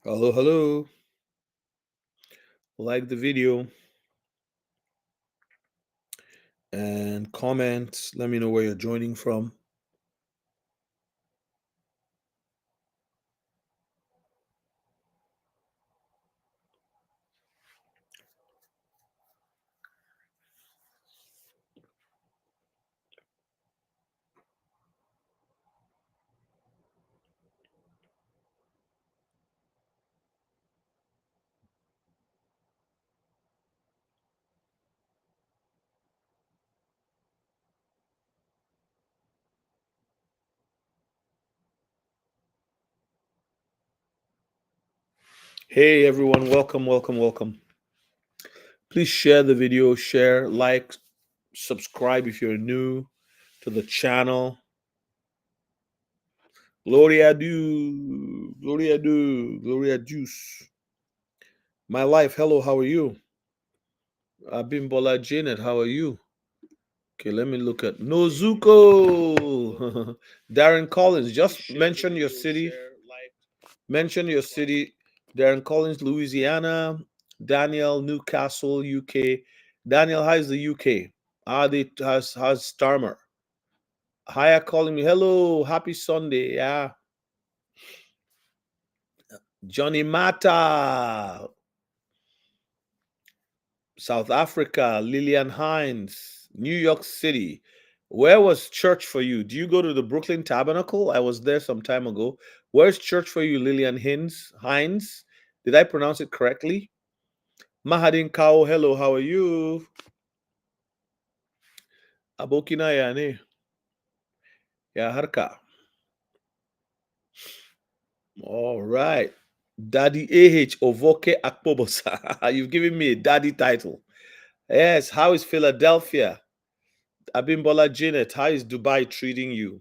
Hello, hello. Like the video and comment. Let me know where you're joining from. Hey everyone, welcome, welcome, welcome. Please share the video, share, like, subscribe if you're new to the channel. Gloria do, Gloria do, Gloria juice. My life, hello, how are you? Abimbola Janet, how are you? Okay, let me look at Nozuko. Darren Collins, just mention your city. Mention your city. Darren Collins, Louisiana. Daniel, Newcastle, UK. Daniel, how's the UK? How's Starmer? Hiya calling me. Hello, happy Sunday. Yeah. Johnny Mata, South Africa. Lillian Hines, New York City. Where was church for you? Do you go to the Brooklyn Tabernacle? I was there some time ago. Where's church for you, Lillian Hines? Did I pronounce it correctly? Mahadin Kao, hello, how are you? Abokina ya ne? Ya harka. All right. Daddy AH Ovoke Akpobosa. You've given me a daddy title. Yes, how is Philadelphia? Abimbola Janet, how is Dubai treating you?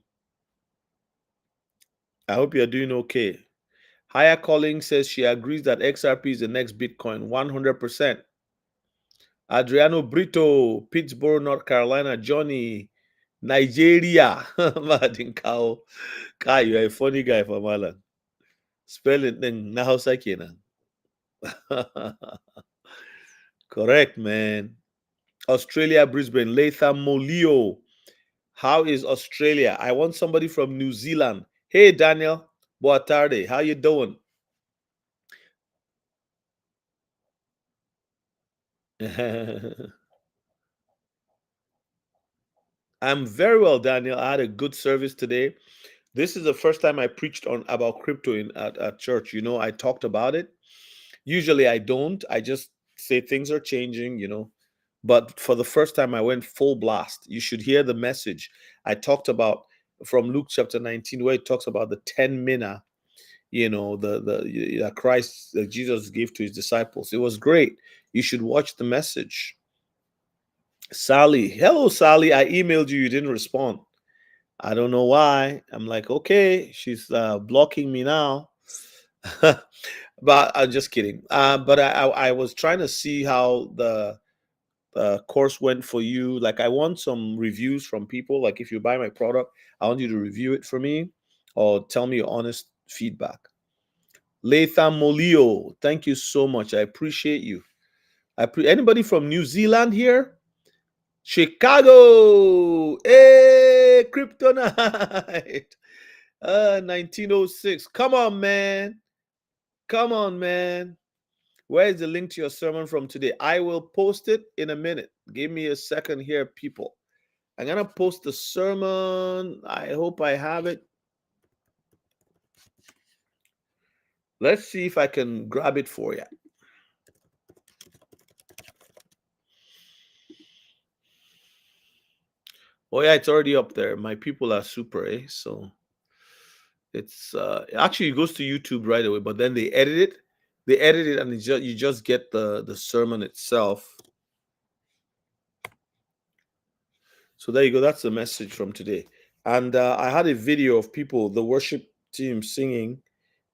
I hope you're doing okay. Haya Calling says she agrees that XRP is the next Bitcoin, 100%. Adriano Brito, Pittsburgh, North Carolina. Johnny, Nigeria. Martin Kao. Kai, you're a funny guy from Ireland. Spell it then. Na Hausa kenan. Correct, man. Australia, Brisbane. Latham Molio. How is Australia? I want somebody from New Zealand. Hey, Daniel. Boa tarde. How you doing? I'm very well, Daniel. I had a good service today. This is the first time I preached on about crypto at church. I talked about it. Usually I don't. I just say things are changing. But for the first time I went full blast. You should hear the message. I talked about from Luke chapter 19 where it talks about the 10 mina, that Christ that Jesus gave to his disciples. It was great. You should watch the message. Sally, hello Sally. I emailed you. You didn't respond. I don't know why. I'm like, okay, she's blocking me now. But I'm just kidding. But I was trying to see how the course went for you. Like, I want some reviews from people. Like, if you buy my product, I want you to review it for me or tell me your honest feedback. Latham Molio, thank you so much. I appreciate you. Anybody from New Zealand here? Chicago, hey, Kryptonite. 1906. Come on, man. Come on, man. Where is the link to your sermon from today? I will post it in a minute. Give me a second here, people. I'm going to post the sermon. I hope I have it. Let's see if I can grab it for you. Oh, yeah, it's already up there. My people are super, eh? So it's actually it goes to YouTube right away, but then they edit it. They edit it, and you just get the sermon itself. So there you go. That's the message from today. And I had a video of people, the worship team singing.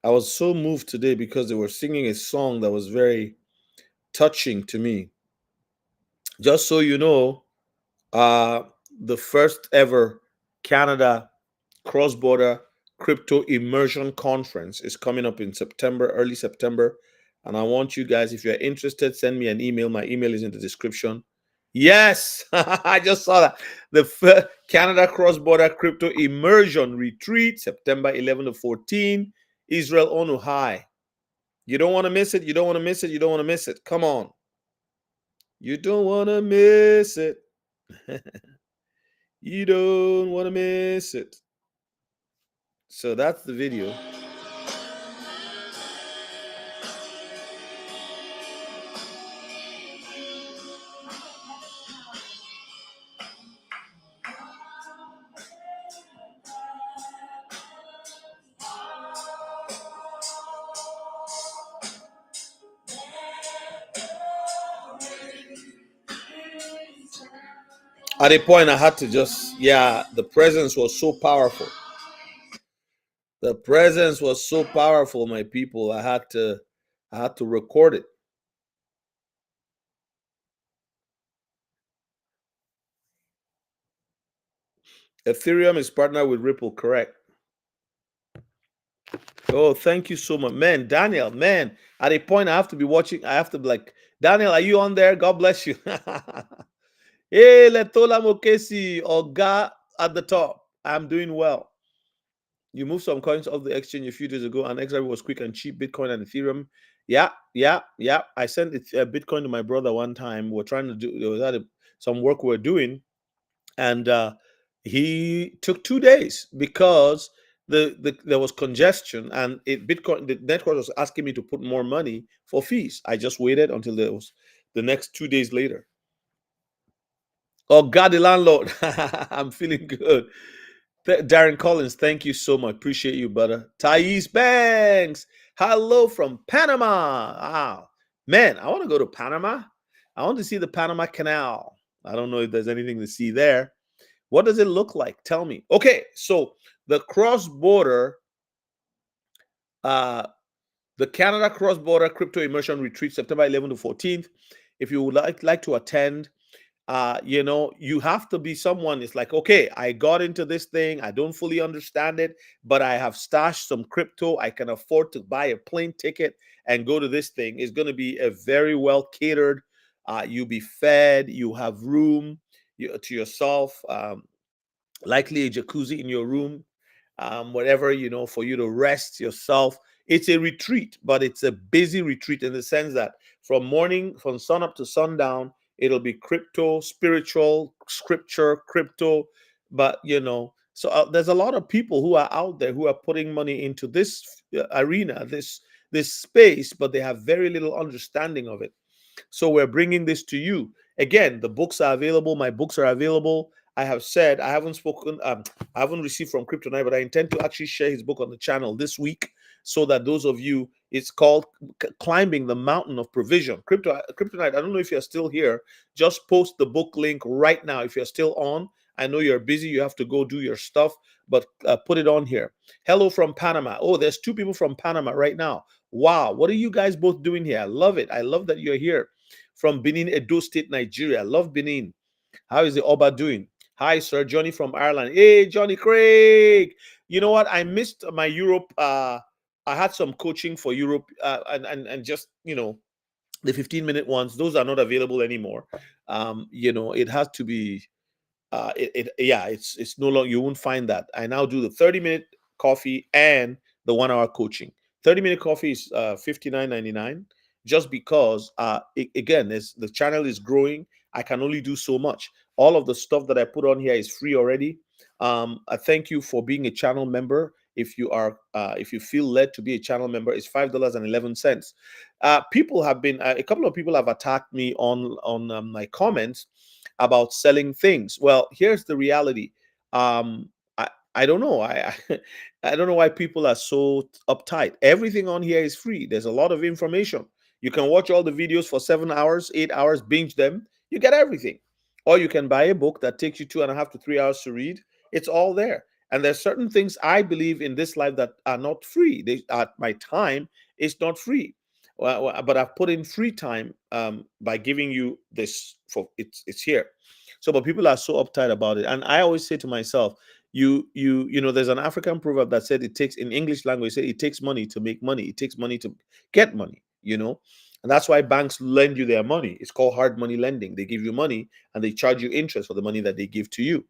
I was so moved today because they were singing a song that was very touching to me. Just so you know, uh, the first ever Canada cross border crypto immersion conference is coming up in September, early September. And I want you guys, if you're interested, send me an email. My email is in the description. Yes, I just saw that. The Canada Cross-Border Crypto Immersion Retreat, September 11 to 14, Israel Onu High. You don't want to miss it. You don't want to miss it. You don't want to miss it. Come on. You don't want to miss it. You don't want to miss it. So that's the video. At a point, I had to just, the presence was so powerful. The presence was so powerful, my people. I had to record it. Ethereum is partnered with Ripple, correct? Oh, thank you so much, man. Daniel, man. At a point, I have to be watching. I have to be like, Daniel, are you on there? God bless you. Hey, Letola Mokesi, Oga at the top. I'm doing well. You moved some coins off the exchange a few days ago, and XRP was quick and cheap. Bitcoin and Ethereum. Yeah. I sent Bitcoin to my brother one time. We're trying to do, there was some work we're doing, and he took 2 days because there was congestion, and Bitcoin, the network was asking me to put more money for fees. I just waited until there was the next 2 days later. Oh God, the landlord. I'm feeling good. Darren Collins, thank you so much. Appreciate you, brother. Thais Banks, hello from Panama. Wow. Man, I want to go to Panama. I want to see the Panama Canal. I don't know if there's anything to see there. What does it look like? Tell me. Okay, so the cross-border, the Canada Cross-Border Crypto Immersion Retreat, September 11th to 14th. If you would like to attend, you have to be someone. It's like, okay, I got into this thing, I don't fully understand it, but I have stashed some crypto. I can afford to buy a plane ticket and go to this thing. It's going to be a very well catered. You'll be fed. You have room to yourself. Likely a jacuzzi in your room, whatever, for you to rest yourself. It's a retreat, but it's a busy retreat in the sense that from sun up to sundown, it'll be crypto, spiritual, scripture, crypto. But so there's a lot of people who are out there who are putting money into this arena, this space, but they have very little understanding of it. So we're bringing this to you. Again, the books are available. My books are available. I have said I haven't spoken, I haven't received from Kryptonite, but I intend to actually share his book on the channel this week, so that those of you, it's called Climbing the Mountain of Provision. Kryptonite, I don't know if you're still here. Just post the book link right now if you're still on. I know you're busy. You have to go do your stuff, but put it on here. Hello from Panama. Oh, there's 2 people from Panama right now. Wow, what are you guys both doing here? I love it. I love that you're here. From Benin, Edo State, Nigeria. Love Benin. How is the Oba doing? Hi, sir. Johnny from Ireland. Hey, Johnny Craig. You know what? I missed my Europe. I had some coaching for Europe, and just the 15-minute ones. Those are not available anymore. It has to be. It's no longer. You won't find that. I now do the 30-minute coffee and the 1 hour coaching. 30-minute coffee is $59.99. Just because again, the channel is growing. I can only do so much. All of the stuff that I put on here is free already. I thank you for being a channel member. If you feel led to be a channel member, it's $5.11. People have been a couple of people have attacked me on my comments about selling things. Well, here's the reality. I don't know. I don't know why people are so uptight. Everything on here is free. There's a lot of information. You can watch all the videos for 7 hours, 8 hours, binge them. You get everything. Or you can buy a book that takes you 2.5 to 3 hours to read. It's all there. And there's certain things I believe in this life that are not free. My time is not free. But I've put in free time by giving you this. It's here. So, but people are so uptight about it. And I always say to myself, You know, there's an African proverb that said it takes, in English language, said it takes money to make money, it takes money to get money, you know. And that's why banks lend you their money. It's called hard money lending. They give you money and they charge you interest for the money that they give to you.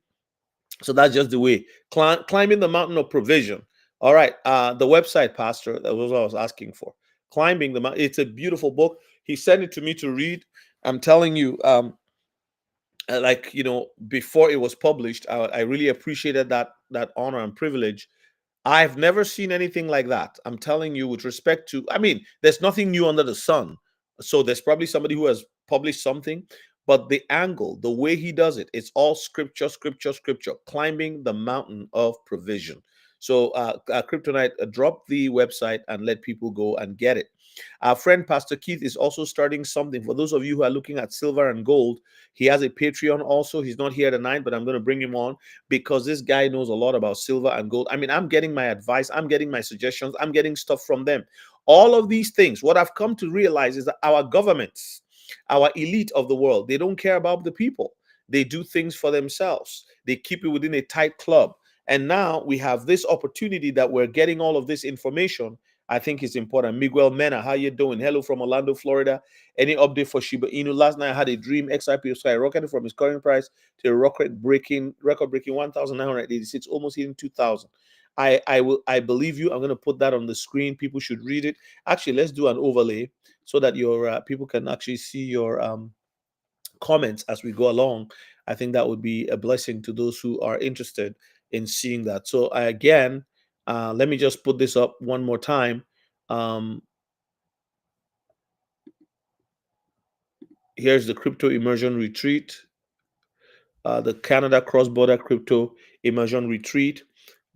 So that's just the way. Climbing the mountain of provision. All right. The website, Pastor, that was what I was asking for. Climbing the mountain. It's a beautiful book. He sent it to me to read. I'm telling you, like, you know, before it was published, I really appreciated that honor and privilege. I've never seen anything like that. I'm telling you, with respect to, I mean, there's nothing new under the sun. So there's probably somebody who has published something, but the angle, the way he does it, it's all scripture, scripture, scripture, climbing the mountain of provision. So, Kryptonite, drop the website and let people go and get it. Our friend Pastor Keith is also starting something. For those of you who are looking at silver and gold, he has a Patreon also. He's not here tonight, but I'm going to bring him on because this guy knows a lot about silver and gold. I mean, I'm getting my advice, I'm getting my suggestions, I'm getting stuff from them. All of these things, what I've come to realize is that our governments, our elite of the world, they don't care about the people. They do things for themselves. They keep it within a tight club. And now we have this opportunity that we're getting all of this information. I think it's important. Miguel Mena, how you doing? Hello from Orlando, Florida. Any update for Shiba Inu? Last night I had a dream. XRP skyrocketed from its current price to a record-breaking 1,986, almost hitting 2,000. I believe you. I'm going to put that on the screen. People should read it. Actually, let's do an overlay so that your people can actually see your comments as we go along. I think that would be a blessing to those who are interested in seeing that. So again, let me just put this up one more time. Here's the crypto immersion retreat, the Canada cross-border crypto immersion retreat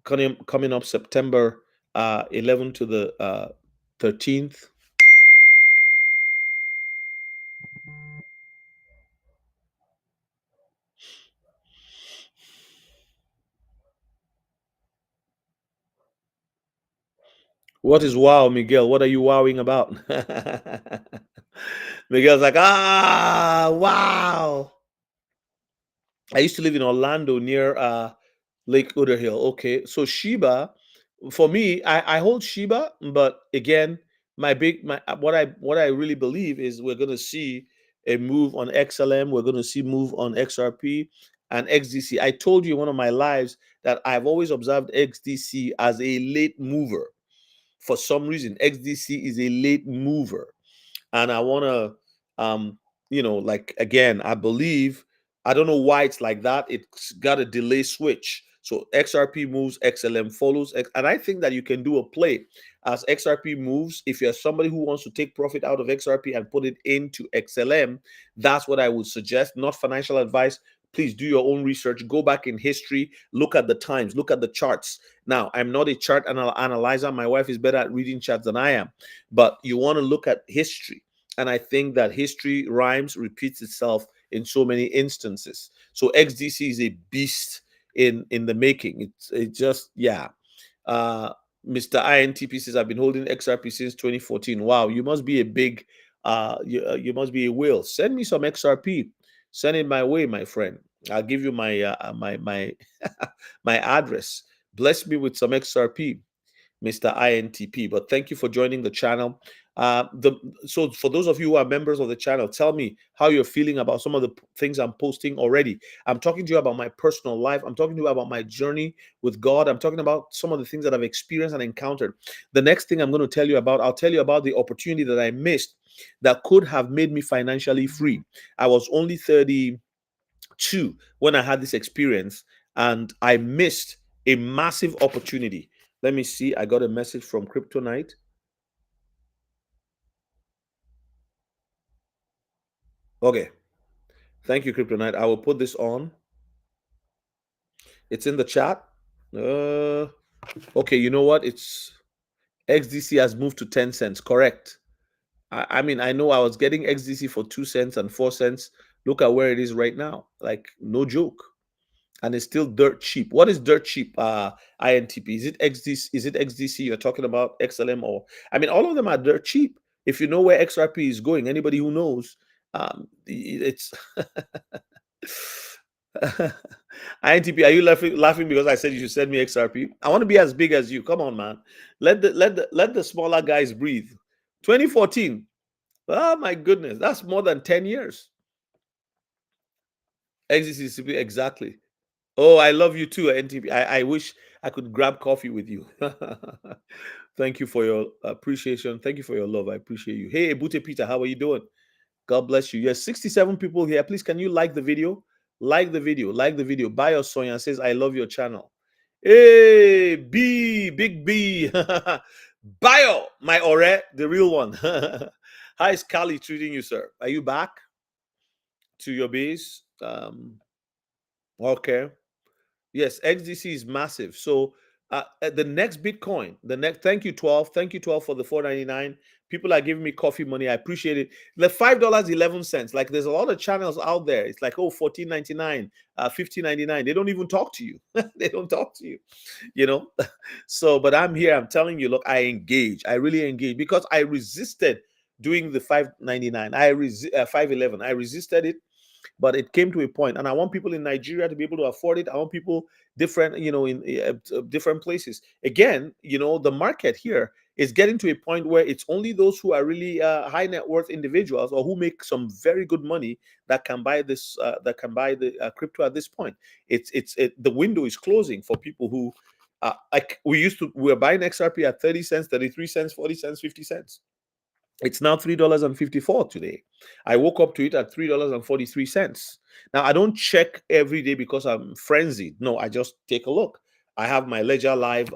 coming up September 11 to the 13th. What is wow, Miguel? What are you wowing about? Miguel's like, wow. I used to live in Orlando near Lake Udderhill. Okay, so Shiba, for me, I hold Shiba, but again, my what I really believe is we're going to see a move on XLM. We're going to see move on XRP and XDC. I told you in one of my lives that I've always observed XDC as a late mover. For some reason, XDC is a late mover, and I want to, like, again, I believe, I don't know why it's like that. It's got a delay switch. So XRP moves, XLM follows, and I think that you can do a play as XRP moves. If you're somebody who wants to take profit out of XRP and put it into XLM, that's what I would suggest. Not financial advice. Please do your own research. Go back in history. Look at the times. Look at the charts. Now, I'm not a chart analyzer. My wife is better at reading charts than I am. But you want to look at history. And I think that history rhymes, repeats itself in so many instances. So XDC is a beast in the making. It's just, yeah. Mr. INTP says, I've been holding XRP since 2014. Wow, you must be a big, you must be a whale. Send me some XRP. Send it my way, my friend. I'll give you my my my address. Bless me with some XRP, Mr. INTP. But thank you for joining the channel. So for those of you who are members of the channel, tell me how you're feeling about some of the things I'm posting already. I'm talking to you about my personal life. I'm talking to you about my journey with God. I'm talking about some of the things that I've experienced and encountered. The next thing I'm going to tell you about, I'll tell you about the opportunity that I missed that could have made me financially free. I was only 32 when I had this experience, and I missed a massive opportunity. Let me see. I got a message from Kryptonite. Okay. Thank you, Kryptonite. I will put this on. It's in the chat. Okay, you know what? It's XDC has moved to 10 cents. Correct. I mean, I know I was getting XDC for 2 cents and 4 cents. Look at where it is right now. Like, no joke. And it's still dirt cheap. What is dirt cheap? INTP. Is it XDC? Is it XDC you're talking about? XLM? Or I mean, all of them are dirt cheap. If you know where XRP is going, anybody who knows, it's INTP, are you laughing because I said you should send me XRP? I want to be as big as you. Come on, man. Let the smaller guys breathe. 2014. Oh my goodness, that's more than 10 years. XCCP, exactly. Oh, I love you too, NTP. I wish I could grab coffee with you. Thank you for your appreciation. Thank you for your love. I appreciate you. Hey, Bute Peter, how are you doing? God bless you. Yes, 67 people here. Please, can you like the video? Like the video. Like the video. Bayo Sonia says, I love your channel. Hey, B, big B. Bayo, my ore, the real one. How is Kali treating you, sir? Are you back to your base? Okay. Yes, XDC is massive. So the next Bitcoin, the next, thank you 12 for the 4.99. People are giving me coffee money. I appreciate it. The $5.11. Like there's a lot of channels out there. It's like, oh, 14.99, 15.99. They don't even talk to you. They don't talk to you, you know. So, but I'm here. I'm telling you, look, I engage. I really engage because I resisted doing the 5.99. 5.11. I resisted it, but it came to a point, and I want people in Nigeria to be able to afford it. I want people different, in different places. Again, the market here is getting to a point where it's only those who are really high net worth individuals or who make some very good money that can buy this, that can buy the crypto at this point. The window is closing for people who, like we were buying XRP at 30 cents, 33 cents, 40 cents, 50 cents. It's now $3.54 today. I woke up to it at $3.43. Now, I don't check every day because I'm frenzied. No, I just take a look. I have my Ledger Live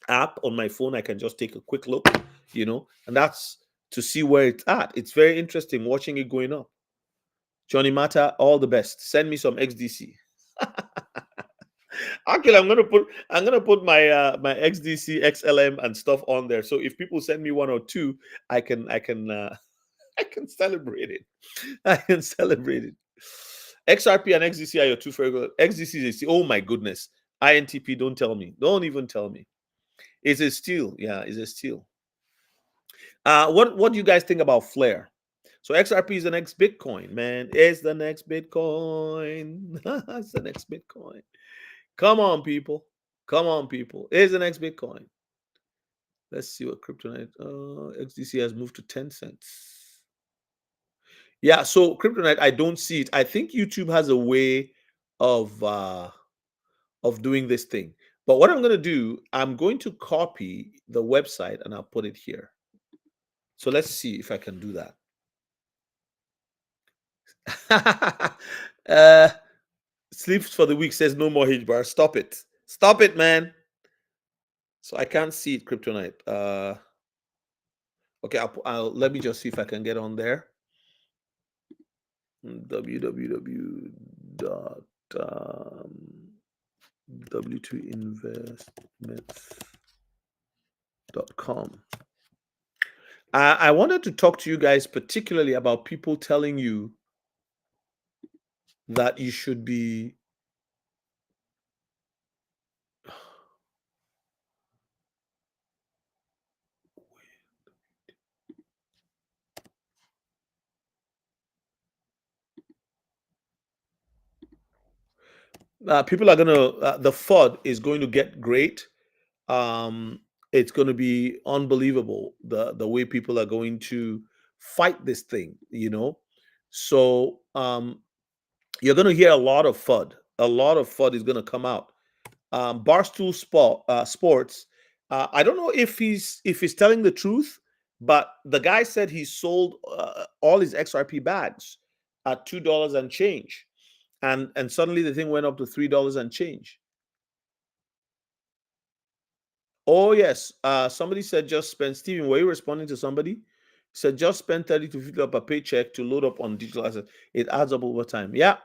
app on my phone. I can just take a quick look, and that's to see where it's at. It's very interesting watching it going up. Johnny Mata, all the best. Send me some XDC. Actually, I'm gonna put my XDC, XLM, and stuff on there. So if people send me one or two, I can I can celebrate it. I can celebrate it. XRP and XDC are your two favorite. XDC is oh my goodness. INTP, don't tell me. Don't even tell me. It's a steal. Yeah, it's a steal. What do you guys think about Flare? So XRP is the next Bitcoin, man. It's the next Bitcoin. It's the next Bitcoin. Come on, people. Come on, people. It's the next Bitcoin. Let's see what Kryptonite. XDC has moved to 10 cents. Yeah, so Kryptonite, I don't see it. I think YouTube has a way of doing this thing. But what I'm going to do, I'm going to copy the website and I'll put it here. So let's see if I can do that. Sleeps for the week says no more H bar. Stop it. Stop it, man. So I can't see it, Kryptonite. Okay, I'll let me just see if I can get on there. w2investments.com. I wanted to talk to you guys particularly about people telling you that you should be people are gonna the FUD is going to get great. It's going to be unbelievable the way people are going to fight this thing, so you're going to hear a lot of FUD. A lot of FUD is going to come out. Barstool Sports, I don't know if he's telling the truth, but the guy said he sold all his XRP bags at $2 and change, and suddenly the thing went up to $3 and change. Oh yes, somebody said just spend. Steven, were you responding to somebody? Said just spend 30 to 50 up a paycheck to load up on digital assets. It adds up over time. Yeah.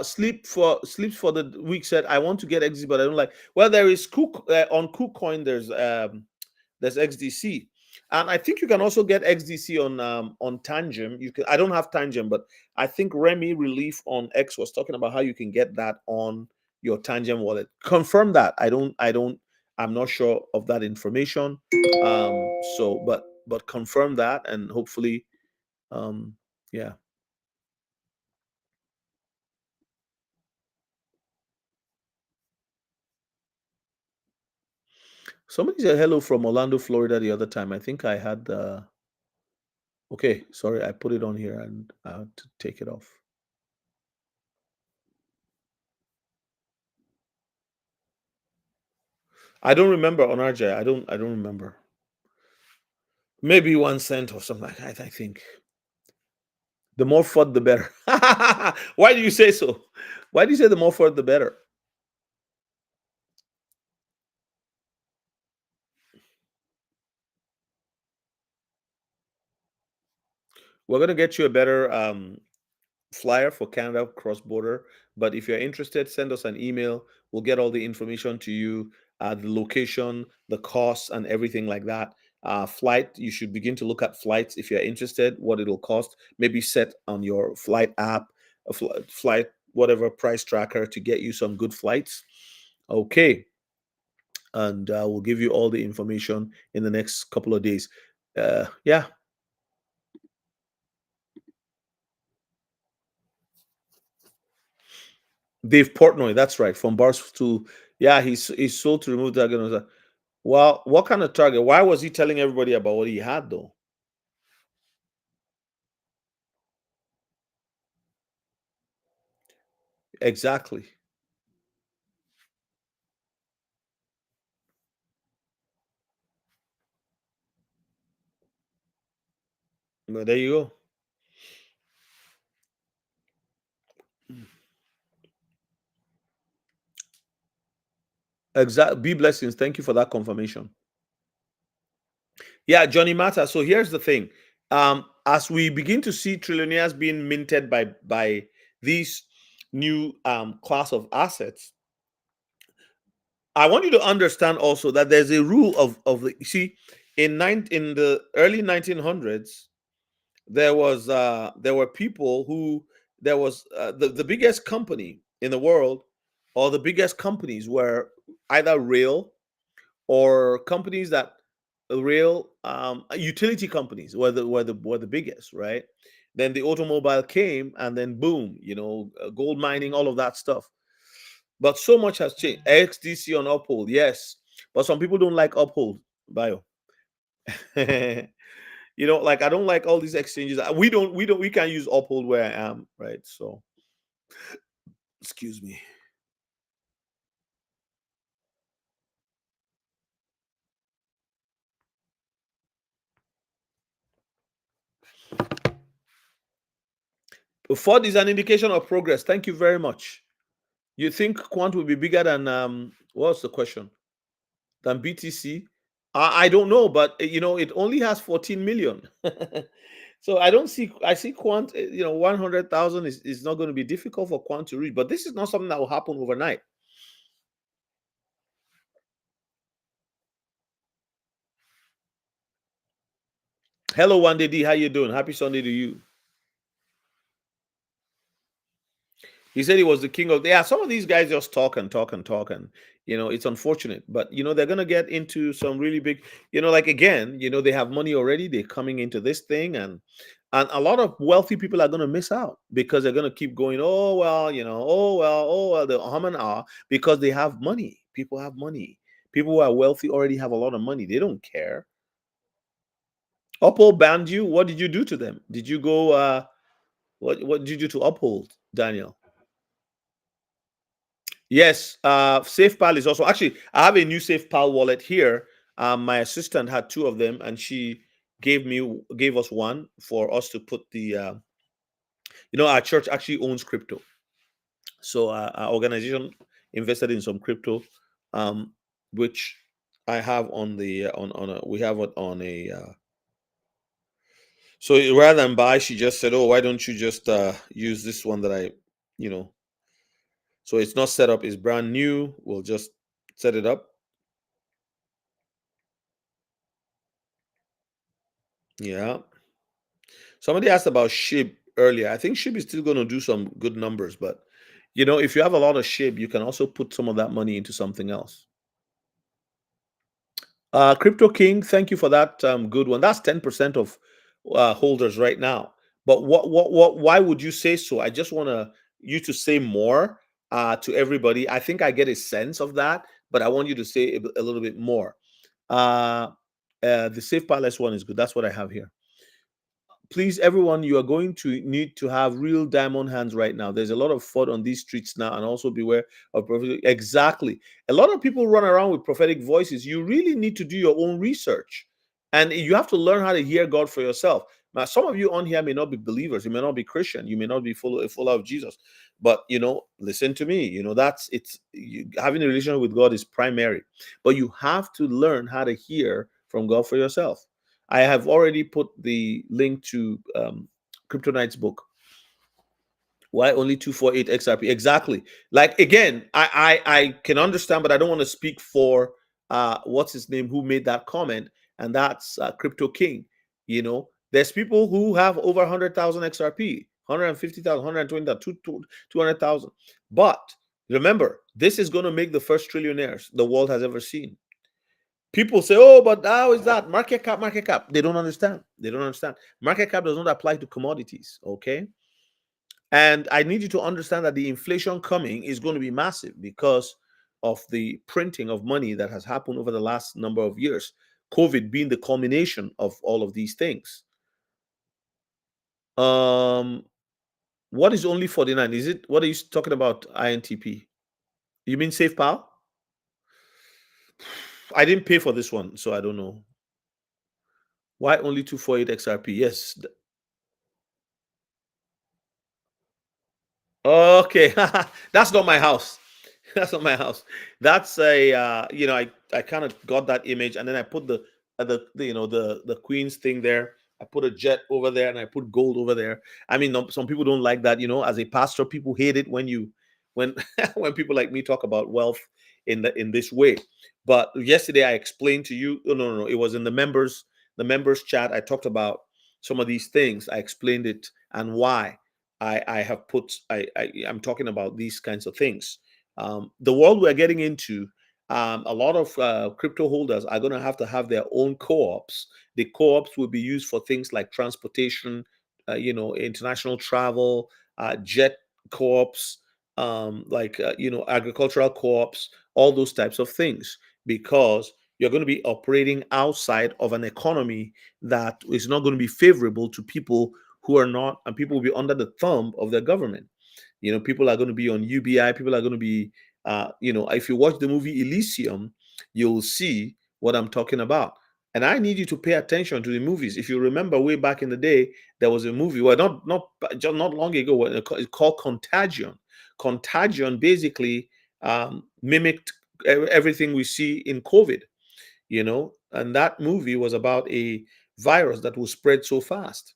Sleeps for the week said I want to get XD, but I don't like. Well, there is on KuCoin. There's XDC, and I think you can also get XDC on Tangem. You can. I don't have Tangem, but I think Remy Relief on X was talking about how you can get that on your Tangem wallet. Confirm that. I'm not sure of that information. So, but confirm that, and hopefully, yeah. Somebody said hello from Orlando, Florida the other time. I think I had the. Okay, sorry, I put it on here and I had to take it off. I don't remember on RJ. I don't remember. Maybe 1 cent or something like that, I think. The more FUD, the better. Why do you say so? Why do you say the more FUD, the better? We're gonna get you a better flyer for Canada cross border. But if you're interested, send us an email. We'll get all the information to you, the location, the costs, and everything like that. Flight, you should begin to look at flights if you're interested, what it'll cost. Maybe set on your flight app, a flight, whatever price tracker to get you some good flights. Okay. And we'll give you all the information in the next couple of days. Yeah. Dave Portnoy, that's right, from Barstool. Yeah, he's sold to remove that. Well, what kind of target? Why was he telling everybody about what he had, though? Exactly. Well, there you go. Exact. Be blessings. Thank you for that confirmation. Yeah, Johnny Mata. So here's the thing. As we begin to see trillionaires being minted by these new class of assets, I want you to understand also that there's a rule of the. You see, in the early 1900s, there were people who there was the biggest company in the world, or the biggest companies were either rail or companies that rail utility companies were the biggest, right? Then the automobile came, and then boom, gold mining, all of that stuff. But so much has changed. XDC on Uphold, yes, but some people don't like Uphold bio. Like I don't like all these exchanges. We can't use Uphold where I am, right? So excuse me. Ford is an indication of progress. Thank you very much. You think Quant will be bigger than what's the question? Than BTC? I don't know, but it only has 14 million. So I see Quant, 100,000 is not going to be difficult for Quant to reach, but this is not something that will happen overnight. Hello, Wande D. How you doing? Happy Sunday to you. He said he was the king of. Yeah, some of these guys just talk and talk and talk, and it's unfortunate. But they're gonna get into some really big. Like again, they have money already. They're coming into this thing, and a lot of wealthy people are gonna miss out because they're gonna keep going. Oh well, oh well. The hum and ah because they have money. People have money. People who are wealthy already have a lot of money. They don't care. Uphold banned you. What did you do to them? Did you go? What did you do to Uphold, Daniel? Yes, SafePal is also actually. I have a new SafePal wallet here. My assistant had two of them, and she gave us one for us to put the. Our church actually owns crypto, so our organization invested in some crypto, um, which I have on the on a we have it on a. So rather than buy, she just said, "Oh, why don't you just use this one that I, you know." So it's not set up; it's brand new. We'll just set it up. Yeah. Somebody asked about SHIB earlier. I think SHIB is still going to do some good numbers, but if you have a lot of SHIB, you can also put some of that money into something else. Crypto King, thank you for that good one. That's 10% of holders right now. But why would you say so? I just want you to say more to everybody. I think I get a sense of that, but I want you to say a little bit more. The Safe Palace one is good. That's what I have here. Please, everyone, you are going to need to have real diamond hands right now. There's a lot of fraud on these streets now, and also beware of prophetic. Exactly. A lot of people run around with prophetic voices. You really need to do your own research, and you have to learn how to hear God for yourself. Now, some of you on here may not be believers. You may not be Christian. You may not be full of Jesus. But listen to me. Having a relationship with God is primary, but you have to learn how to hear from God for yourself. I have already put the link to Crypto Knight's book. Why only 248 XRP? Exactly. Like, again, I can understand, but I don't want to speak for what's his name who made that comment, and that's Crypto King. There's people who have over 100,000 XRP, 150,000, 120,000, 200,000. But remember, this is going to make the first trillionaires the world has ever seen. People say, oh, but how is that? Market cap, market cap. They don't understand. They don't understand. Market cap does not apply to commodities, okay? And I need you to understand that the inflation coming is going to be massive because of the printing of money that has happened over the last number of years. COVID being the culmination of all of these things. What is only 49? Is it, what are you talking about, INTP? You mean SafePal? I didn't pay for this one, so I don't know. Why only 248 XRP? Yes. Okay. That's not my house. That's not my house. That's a I kind of got that image, and then I put the Queen's thing there. I put a jet over there, and I put gold over there. I mean, some people don't like that. As a pastor, people hate it when when people like me talk about wealth in this way. But yesterday I explained to you. No. It was in the members chat. I talked about some of these things. I explained it and why I have put. I'm talking about these kinds of things. The world we're getting into, a lot of crypto holders are going to have their own co-ops. The co-ops will be used for things like transportation, international travel, jet co-ops, agricultural co-ops, all those types of things, because you're going to be operating outside of an economy that is not going to be favorable to people who are not, and people will be under the thumb of their government. People are going to be on UBI. People are going to be, if you watch the movie Elysium, you'll see what I'm talking about. And I need you to pay attention to the movies. If you remember, way back in the day, there was a movie, well, not long ago, it's called Contagion. Contagion basically mimicked everything we see in COVID, and that movie was about a virus that will spread so fast.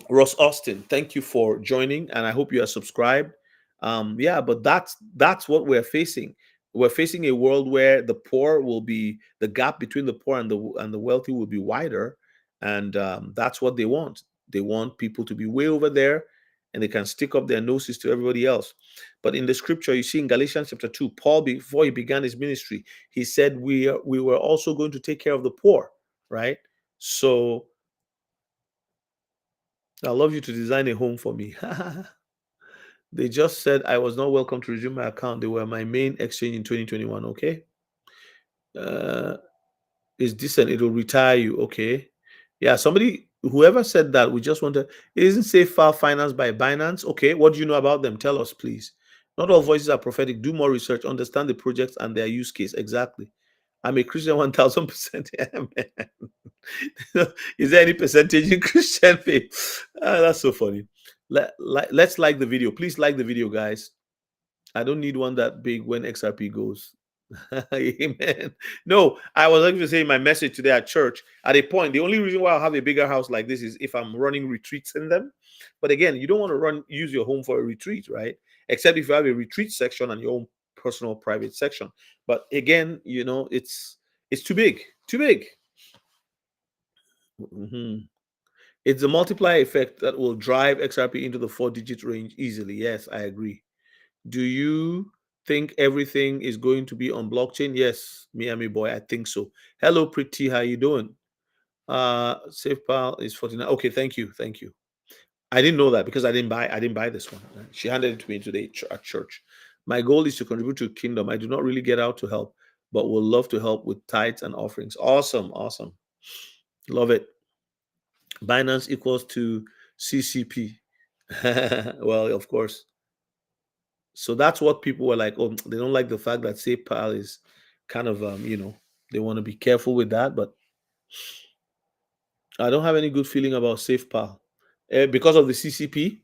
Ross Austin, thank you for joining, and I hope you are subscribed. But that's what we're facing. We're facing a world where the gap between the poor and the wealthy will be wider, and that's what they want. They want people to be way over there, and they can stick up their noses to everybody else. But in the scripture, you see in Galatians chapter 2, Paul, before he began his ministry, he said we were also going to take care of the poor, right? So I'd love you to design a home for me. They just said I was not welcome to resume my account. They were my main exchange in 2021. Okay. It's decent. It'll retire you. Okay. Yeah. Whoever said that, we just want to. It isn't safe file financed by Binance. Okay. What do you know about them? Tell us, please. Not all voices are prophetic. Do more research. Understand the projects and their use case. Exactly. I'm a Christian 1000%. Is there any percentage in Christian faith? That's so funny. Let's like the video. Please like the video, guys. I don't need one that big when XRP goes. Amen. No, I was actually saying my message today at church. At a point, the only reason why I'll have a bigger house like this is if I'm running retreats in them. But again, you don't want to use your home for a retreat, right? Except if you have a retreat section and your own personal private section. But again, it's too big. Too big. It's the multiplier effect that will drive XRP into the 4-digit range easily. Yes, I agree. Do you think everything is going to be on blockchain? Yes, Miami boy, I think so. Hello, Pretty, how you doing? SafePal is 49. Okay, thank you. I didn't know that because I didn't buy this one. She handed it to me today at church. My goal is to contribute to kingdom. I do not really get out to help, but we'll love to help with tithes and offerings. Awesome, awesome. Love it. Binance equals to CCP. Well, of course. So that's what people were like, oh, they don't like the fact that SafePal is kind of, they want to be careful with that. But I don't have any good feeling about SafePal because of the CCP.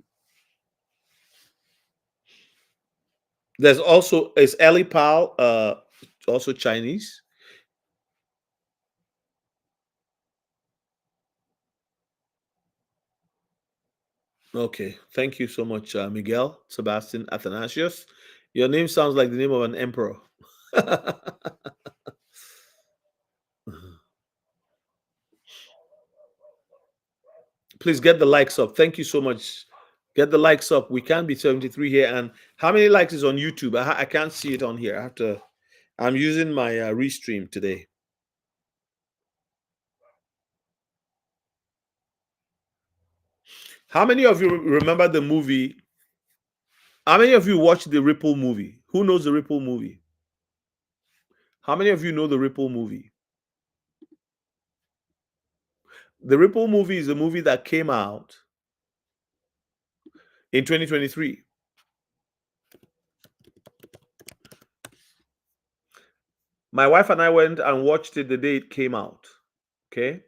There's also, is Ellipal also Chinese? Okay, thank you so much, Miguel Sebastian Athanasius. Your name sounds like the name of an emperor. Please get the likes up. Thank you so much. Get the likes up. We can't be 73 here. And how many likes is on YouTube? I can't see it on here. I'm using my restream today. How many of you remember the movie? How many of you watched the Ripple movie? Who knows the Ripple movie? How many of you know the Ripple movie? The Ripple movie is a movie that came out in 2023. My wife and I went and watched it the day it came out. Okay.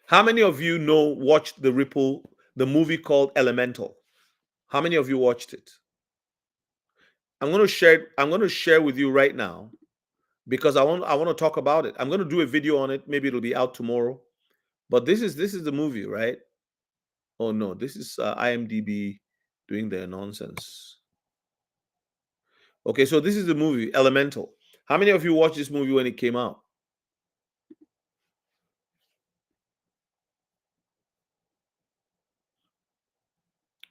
How many of you watched the movie called Elemental? How many of you watched it? I'm going to share with you right now because I want to talk about it. I'm going to do a video on it. Maybe it'll be out tomorrow. But this is the movie, right? Oh no, this is IMDb doing their nonsense. Okay, so this is the movie Elemental. How many of you watched this movie when it came out?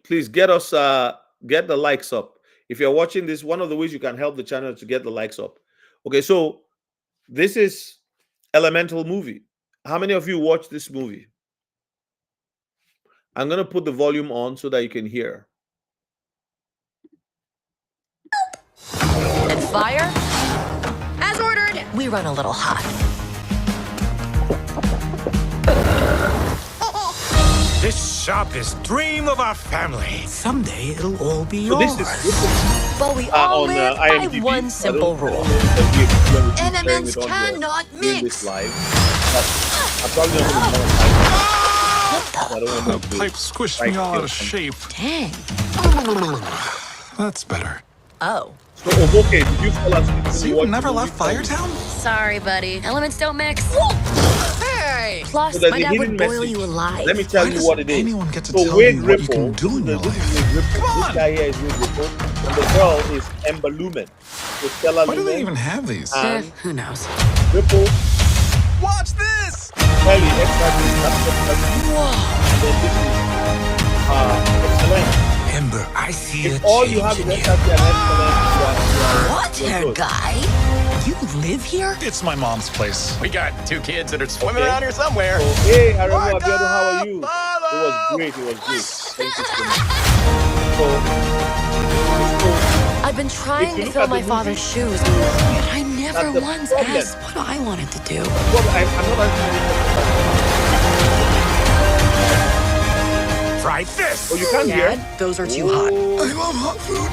Please get the likes up. If you're watching this, one of the ways you can help the channel to get the likes up. Okay, so this is Elemental movie. How many of you watched this movie? I'm going to put the volume on so that you can hear. And fire? As ordered, we run a little hot. This shop is dream of our family. Someday it'll all be yours. But we all live by one simple rule. Enemies cannot mix. Live. I'm probably not going to The pipe squished me all out of shape. Dang. That's better. Oh. So, okay, did you fall asleep? So you never left Firetown? Sorry, buddy. Elements don't mix. Hey! Plus, So my dad would boil you alive. Let me tell you what it is. Anyone get to So tell Wade you what Ripple, you can do in your life? This guy here is Wade Ripple, and the girl is Ember Lumen. So Stella Why do they Lumen even have these? Who knows? Ripple, Watch this! Kelly, XRP, Whoa. Excellent. Ember, I see If a all you change have is in you. XRP and Excellent, What, hair guy? You live here? It's my mom's place. We got 2 kids that are swimming Okay. around here somewhere. So, hey, Aremu Abiodun, how are you? It was great. Thank you so much. I've been trying to fill my father's shoes, but I never the once problem. asked what I wanted to do. Well, I'm not answering. Try this. Oh, you can't hear? Dad, those are too hot. I love hot food.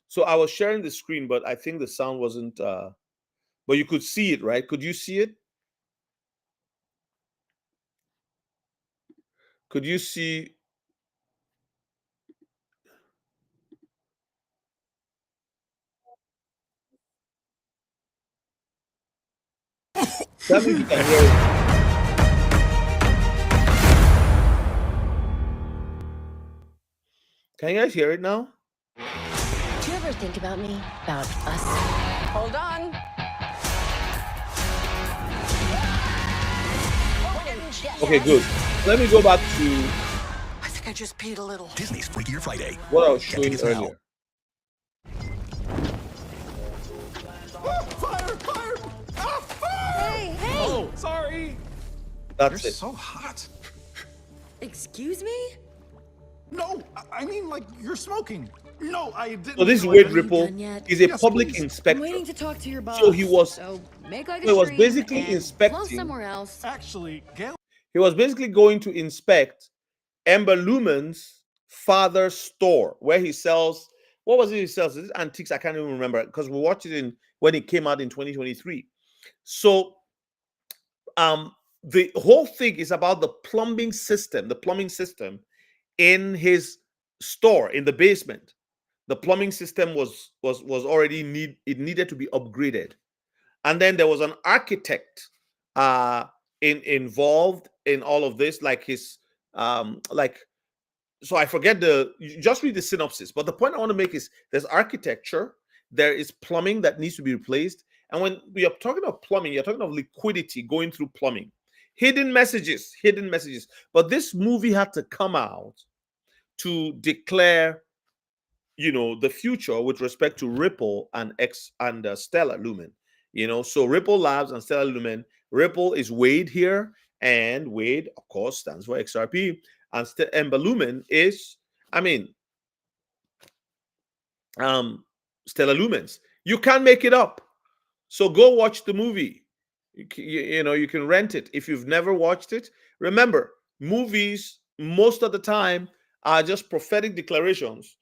So I was sharing the screen, but I think the sound wasn't. But you could see it, right? Could you see it? Could you see? Tell me if you can hear it. Can you guys hear it now? Do you ever think about me? About us? Hold on. Okay, good. Let me go back to I think I just peed a little. Disney's Freakier Friday. what I was showing earlier. Fire! Sorry. That's You're it. so hot. Excuse me? No, I mean, like, you're smoking. No, I didn't. So this feel like Wade I- Ripple done yet? is a Yes, public please. I'm inspector. waiting to talk to your boss. So he was So make like he a was dream basically and blow inspecting. somewhere else. Actually, Gail. He was basically going to inspect Ember Lumen's father's store where he sells, what was it he sells? Is it antiques? I can't even remember because we watched it when it came out in 2023. So the whole thing is about the plumbing system in his store in the basement. The plumbing system was already needed to be upgraded. And then there was an architect involved in all of this, like his so I forget just read the synopsis. But the point I want to make is there's architecture, there is plumbing that needs to be replaced. And when we are talking of plumbing, you're talking of liquidity going through plumbing. Hidden messages. But this movie had to come out to declare, the future with respect to Ripple and Stellar Lumen. So Ripple Labs and Stellar Lumen. Ripple is Wade here, and Wade, of course, stands for XRP. And Ember Lumen is, Stellar Lumens. You can't make it up. So go watch the movie. You can rent it if you've never watched it. Remember, movies most of the time are just prophetic declarations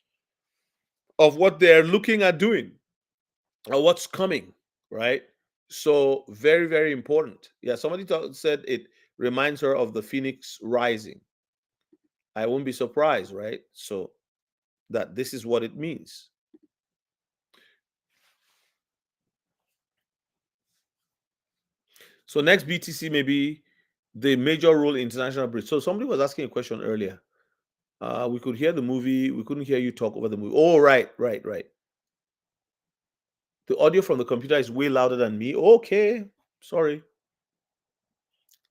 of what they're looking at doing or what's coming, right? So very, very important. Yeah, somebody said it reminds her of the phoenix rising. I won't be surprised, right? So that this is what it means. So next BTC may be the major role in international bridge. So somebody was asking a question earlier. We could hear the movie. We couldn't hear you talk over the movie. Oh, right. The audio from the computer is way louder than me. Okay, sorry.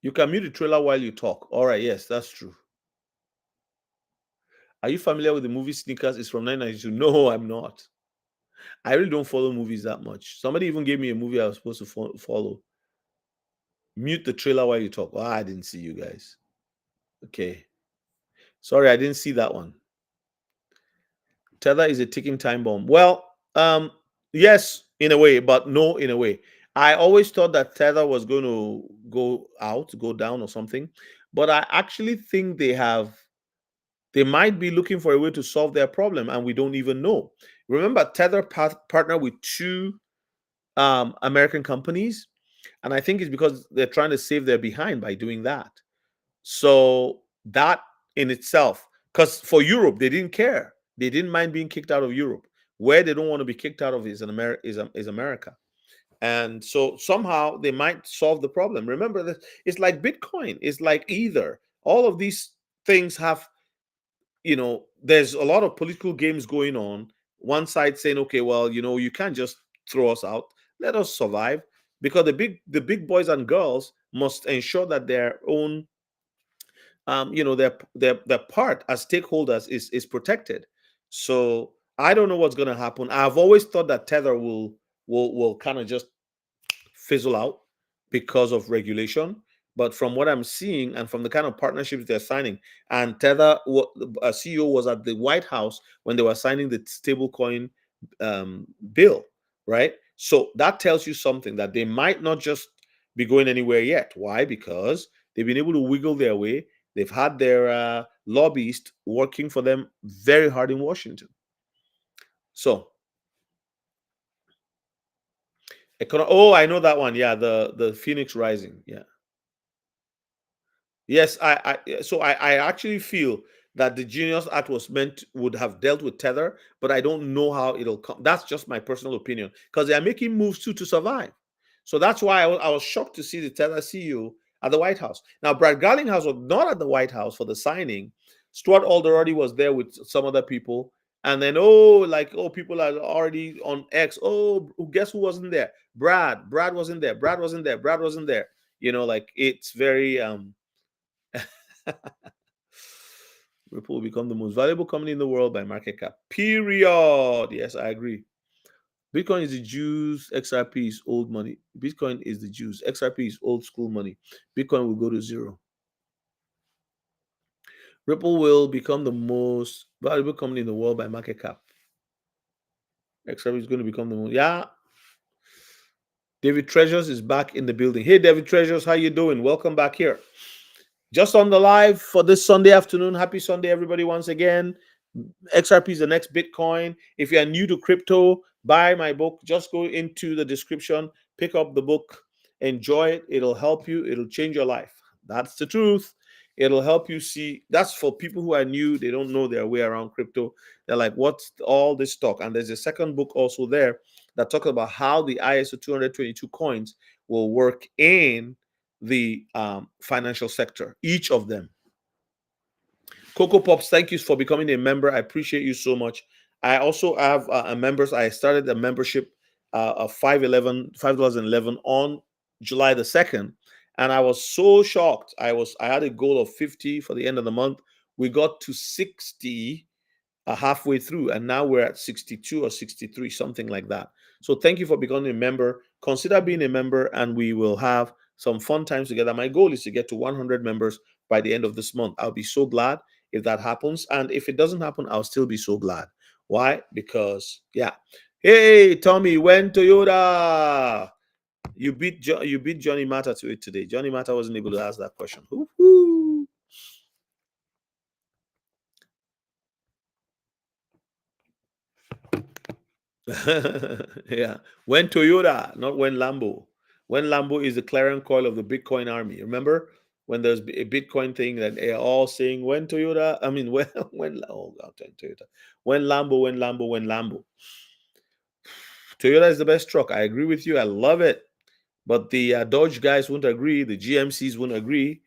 You can mute the trailer while you talk. All right, yes, that's true. Are you familiar with the movie Sneakers? It's from 1992. No, I'm not. I really don't follow movies that much. Somebody even gave me a movie I was supposed to follow. Mute the trailer while you talk. Oh, I didn't see you guys. Okay. Sorry, I didn't see that one. Tether is a ticking time bomb. Well, yes, in a way, but no, in a way. I always thought that Tether was going to go down or something, but I actually think they might be looking for a way to solve their problem, and we don't even know. Remember, Tether partnered with two American companies, and I think it's because they're trying to save their behind by doing that. So that in itself, because for Europe, they didn't care. They didn't mind being kicked out of Europe. Where they don't want to be kicked out of is America. And so somehow they might solve the problem. Remember that it's like Bitcoin, it's like Ether. All of these things have, there's a lot of political games going on. One side saying, okay, well, you can't just throw us out. Let us survive. Because the big boys and girls must ensure that their own their part as stakeholders is protected. So I don't know what's going to happen. I've always thought that Tether will kind of just fizzle out because of regulation. But from what I'm seeing and from the kind of partnerships they're signing, and Tether CEO was at the White House when they were signing the stablecoin bill, right? So that tells you something, that they might not just be going anywhere yet. Why? Because they've been able to wiggle their way. They've had their lobbyists working for them very hard in Washington. So, I know that one. Yeah, the Phoenix Rising. Yeah. Yes, I actually feel that the Genius Act would have dealt with Tether, but I don't know how it'll come. That's just my personal opinion, because they are making moves too to survive. So that's why I was shocked to see the Tether CEO at the White House. Now, Brad Garlinghouse was not at the White House for the signing. Stuart Alderody was there with some other people. And then, people are already on X. Oh, guess who wasn't there? Brad. Brad wasn't there. Brad wasn't there. Brad wasn't there. It's very Ripple will become the most valuable company in the world by market cap. Period. Yes, I agree. Bitcoin is the Jews, XRP is old money. Bitcoin is the Jews, XRP is old school money. Bitcoin will go to zero. Ripple will become the most valuable company in the world by market cap. XRP is going to become the most. Yeah. David Treasures is back in the building. Hey, David Treasures, how you doing? Welcome back here. Just on the live for this Sunday afternoon. Happy Sunday, everybody, once again. XRP is the next Bitcoin. If you are new to crypto, buy my book. Just go into the description, pick up the book, enjoy it. It'll help you. It'll change your life. That's the truth. It'll help you see. That's for people who are new. They don't know their way around crypto. They're like, what's all this talk? And there's a second book also there that talks about how the ISO 222 coins will work in the financial sector, each of them. Coco Pops, thank you for becoming a member. I appreciate you so much. I also have members. I started a membership of $5.11 on July the 2nd, and I was so shocked. I had a goal of 50 for the end of the month. We got to 60 halfway through, and now we're at 62 or 63, something like that. So thank you for becoming a member. Consider being a member, and we will have some fun times together. My goal is to get to 100 members by the end of this month. I'll be so glad if that happens, and if it doesn't happen, I'll still be so glad. Why? Because hey Tommy, when Toyota, you beat Johnny Matter to it today. Johnny Matter wasn't able to ask that question. Woo-hoo. Yeah, when Toyota, not when Lambo. When Lambo is the clarion call of the Bitcoin army. Remember when there's a Bitcoin thing that they're all saying when Toyota, I mean when oh God, Toyota, when Lambo, when Lambo, when Lambo. Toyota is the best truck. I agree with you. I love it. But the Dodge guys won't agree. The GMCs won't agree.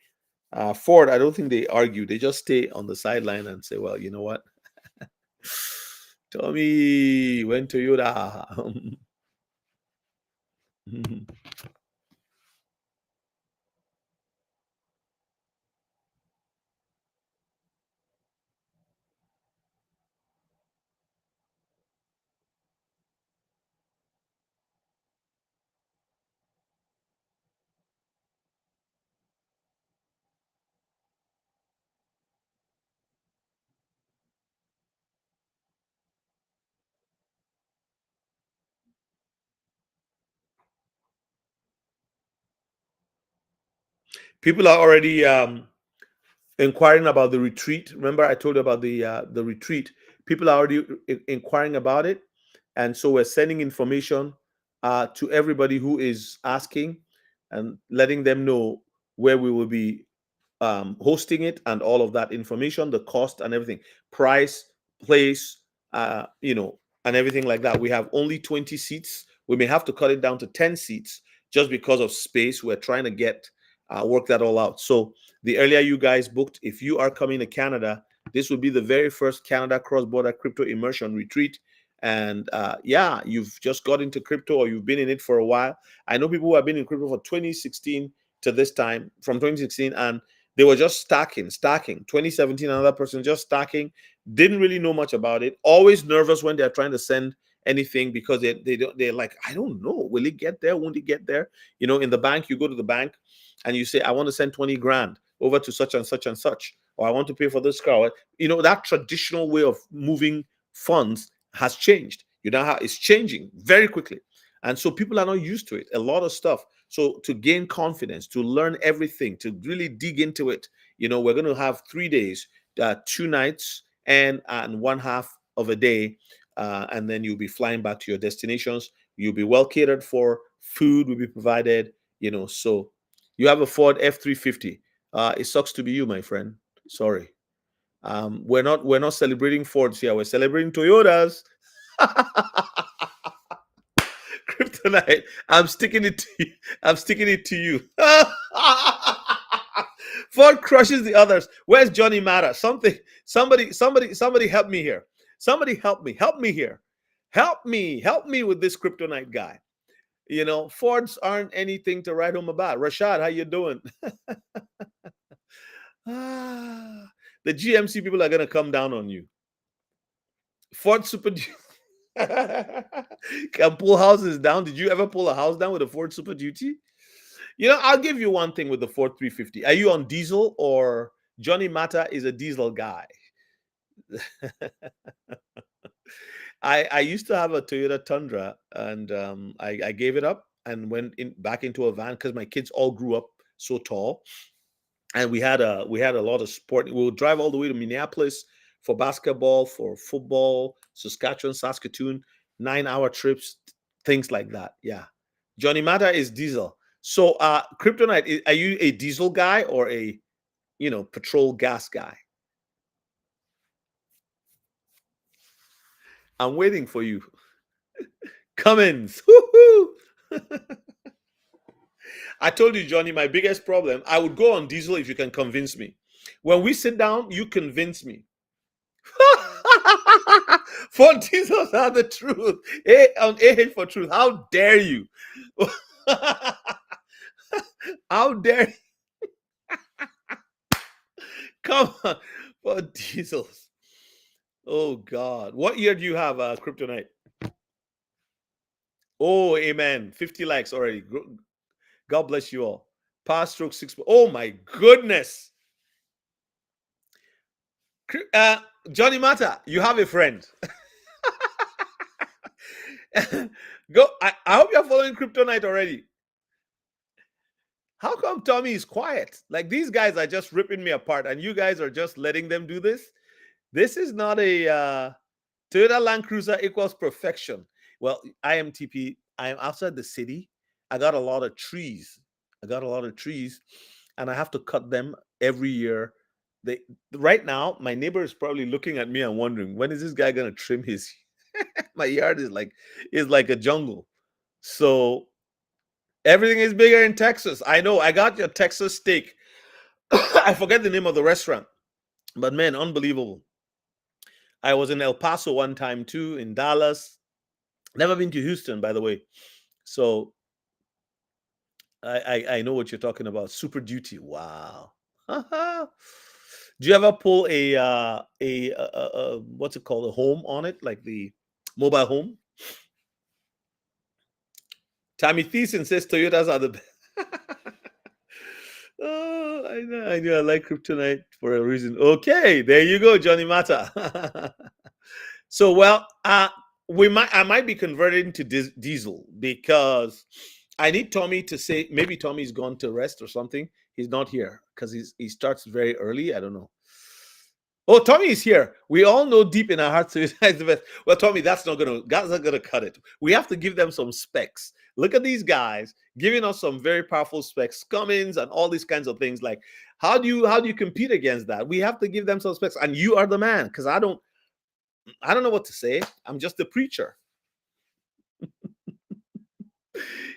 Ford, I don't think they argue. They just stay on the sideline and say, well, you know what? Tommy, when Toyota. People are already inquiring about the retreat. Remember, I told you about the retreat. People are already inquiring about it, and so we're sending information to everybody who is asking, and letting them know where we will be hosting it and all of that information, the cost and everything, price, place, and everything like that. We have only 20 seats. We may have to cut it down to 10 seats just because of space. We're trying to get work that all out. So the earlier you guys booked, if you are coming to Canada, this will be the very first Canada cross-border crypto immersion retreat. And you've just got into crypto or you've been in it for a while. I know people who have been in crypto for 2016 to this time, from 2016, and they were just stacking. 2017, another person just stacking, didn't really know much about it. Always nervous when they're trying to send anything because they're like, I don't know, will it get there? Won't it get there? In the bank, you go to the bank and you say, I want to send 20 grand over to such and such and such, or I want to pay for this car. That traditional way of moving funds has changed. How it's changing very quickly. And so people are not used to it, a lot of stuff. So to gain confidence, to learn everything, to really dig into it, we're going to have 3 days, 2 nights, and one half of a day. And then you'll be flying back to your destinations. You'll be well catered for. Food will be provided, so you have a Ford F-350. It sucks to be you, my friend. Sorry. We're not celebrating Fords here. We're celebrating Toyotas. Kryptonite. I'm sticking it to you. Ford crushes the others. Where's Johnny Matter? Somebody help me here. Somebody help me here. Help me with this Kryptonite guy. Fords aren't anything to write home about. Rashad, how you doing? The GMC people are going to come down on you. Ford Super Can pull houses down. Did you ever pull a house down with a Ford Super Duty? You know, I'll give you one thing with the Ford 350. Are you on diesel, or Johnny Mata is a diesel guy? I used to have a Toyota Tundra, and I gave it up and went back into a van because my kids all grew up so tall, and we had a lot of sport. We would drive all the way to Minneapolis for basketball, for football, Saskatchewan, Saskatoon, 9-hour trips, things like that. Yeah, Johnny Mata is diesel. So, Kryptonite, are you a diesel guy or a, petrol gas guy? I'm waiting for you. Cummins. I told you, Johnny, my biggest problem, I would go on diesel if you can convince me. When we sit down, you convince me. For diesels are the truth. On AH for truth. How dare you? How dare you? Come on. For diesels. Oh, God. What year do you have, Kryptonite? Oh, amen. 50 likes already. God bless you all. Power stroke 6. Oh, my goodness. Johnny Mata, you have a friend. Go. I hope you're following Kryptonite already. How come Tommy is quiet? Like, these guys are just ripping me apart, and you guys are just letting them do this? This is not a Toyota Land Cruiser equals perfection. Well, IMTP, I am outside the city. I got a lot of trees. And I have to cut them every year. Right now, my neighbor is probably looking at me and wondering, when is this guy gonna trim his? My yard is like a jungle. So everything is bigger in Texas. I know. I got your Texas steak. I forget the name of the restaurant, but man, unbelievable. I was in El Paso one time too, in Dallas. Never been to Houston, by the way. So I know what you're talking about. Super Duty. Wow. Do you ever pull a what's it called, a home on it, like the mobile home? Tammy Thiessen says Toyotas are the best. Oh, I know. I like Kryptonite for a reason. Okay, there you go, Johnny Mata. So, well, I might be converting to diesel because I need Tommy to say, maybe Tommy's gone to rest or something. He's not here because he starts very early. I don't know. Oh, Tommy is here. We all know deep in our hearts he's the best. Well, Tommy, that's not gonna cut it. We have to give them some specs. Look at these guys giving us some very powerful specs, Cummins, and all these kinds of things. Like, how do you compete against that? We have to give them some specs, and you are the man, because I don't know what to say. I'm just a preacher.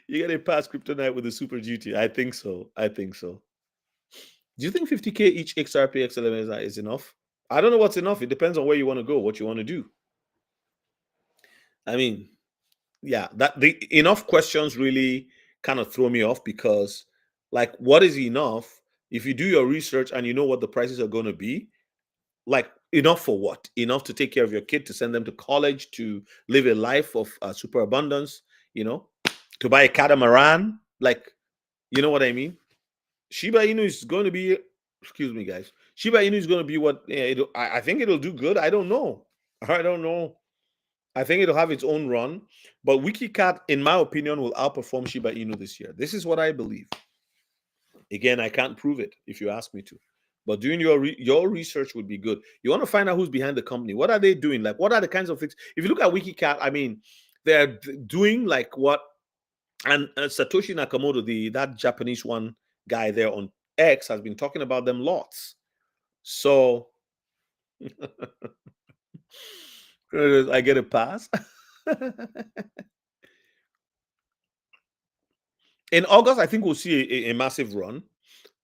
You gotta pass Kryptonite with the Super Duty. I think so. Do you think 50K each XRP XLM is enough? I don't know what's enough. It depends on where you want to go, what you want to do. I mean, yeah, that the enough questions really kind of throw me off, because, like, what is enough? If you do your research and you know what the prices are going to be, like, enough for what? Enough to take care of your kid, to send them to college, to live a life of superabundance, to buy a catamaran, like, you know what I mean? Shiba Inu is going to be, excuse me, guys. Shiba Inu is going to be what? I think it'll do good. I don't know. I think it'll have its own run. But WikiCat, in my opinion, will outperform Shiba Inu this year. This is what I believe. Again, I can't prove it if you ask me to. But doing your research would be good. You want to find out who's behind the company. What are they doing? Like, what are the kinds of things? If you look at WikiCat, I mean, they're doing like what? And Satoshi Nakamoto, that Japanese one guy there on X, has been talking about them lots. So I get a pass. In August, I think we'll see a massive run.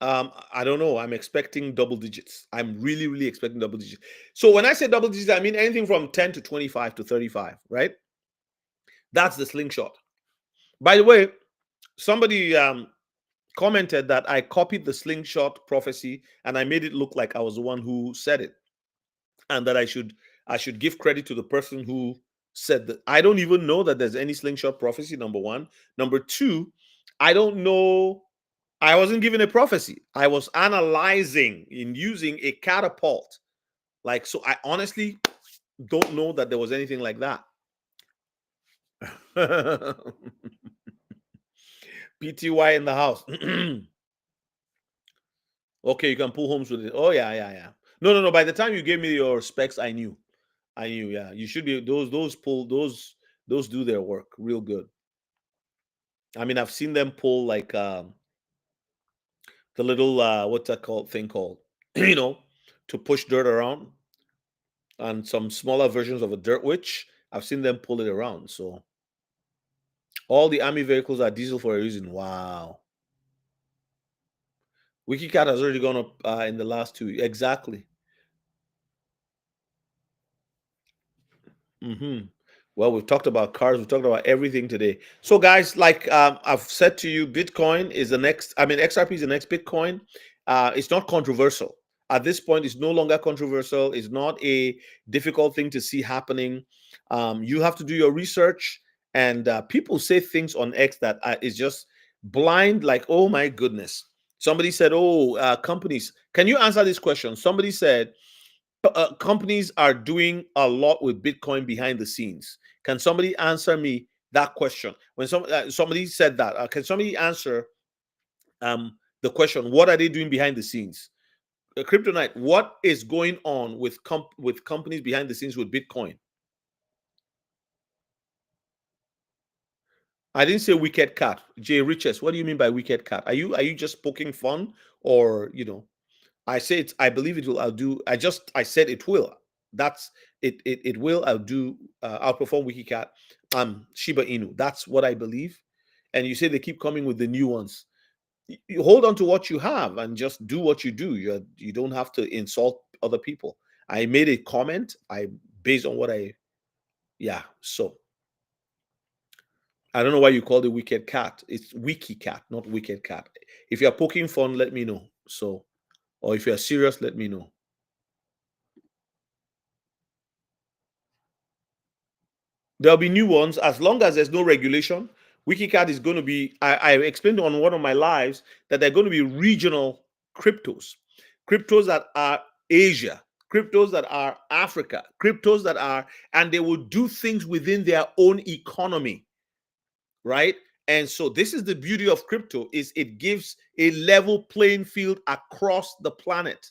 I don't know. I'm expecting double digits. I'm really, really expecting double digits. So when I say double digits, I mean anything from 10 to 25 to 35, right? That's the slingshot. By the way, somebody commented that I copied the slingshot prophecy and I made it look like I was the one who said it, and that I should give credit to the person who said that. I don't even know that there's any slingshot prophecy, number one. Number two, I don't know. I wasn't given a prophecy. I was analyzing in using a catapult. Like, so I honestly don't know that there was anything like that. PTY in the house. Okay, you can pull homes with it. Oh, yeah. No. By the time you gave me your specs, I knew. Yeah. You should be those do their work real good. I mean, I've seen them pull like the little what's that called thing called? To push dirt around, and some smaller versions of a dirt witch. I've seen them pull it around. So all the army vehicles are diesel for a reason. Wow. WikiCat has already gone up in the last 2 years. Exactly. Well, we've talked about cars. We've talked about everything today. So, guys, like I've said to you, Bitcoin is the next. I mean, XRP is the next Bitcoin. It's not controversial at this point. It's no longer controversial. It's not a difficult thing to see happening. You have to do your research, and people say things on X that is just blind. Like, oh my goodness. Somebody said, "Oh, companies." Can you answer this question? Somebody said, companies are doing a lot with Bitcoin behind the scenes. Can somebody answer me that question? When somebody said that, can somebody answer the question? What are they doing behind the scenes? Kryptonite, what is going on with companies behind the scenes with Bitcoin? I didn't say wicked cat. Jay Riches, what do you mean by wicked cat? Are you just poking fun, or I say it. I believe it will outdo. I said it will. That's it. It will outdo, outperform WikiCat, Shiba Inu. That's what I believe. And you say they keep coming with the new ones. You hold on to what you have and just do what you do. You don't have to insult other people. I made a comment. Based on what So I don't know why you call it wicked cat. It's WikiCat, not wicked cat. If you're poking fun, let me know. So. Or if you're serious, let me know. There'll be new ones as long as there's no regulation. WikiCat is going to be, I explained on one of my lives that they're going to be regional cryptos that are Asia, cryptos that are Africa, cryptos that are, and they will do things within their own economy, right? And so this is the beauty of crypto, is it gives a level playing field across the planet.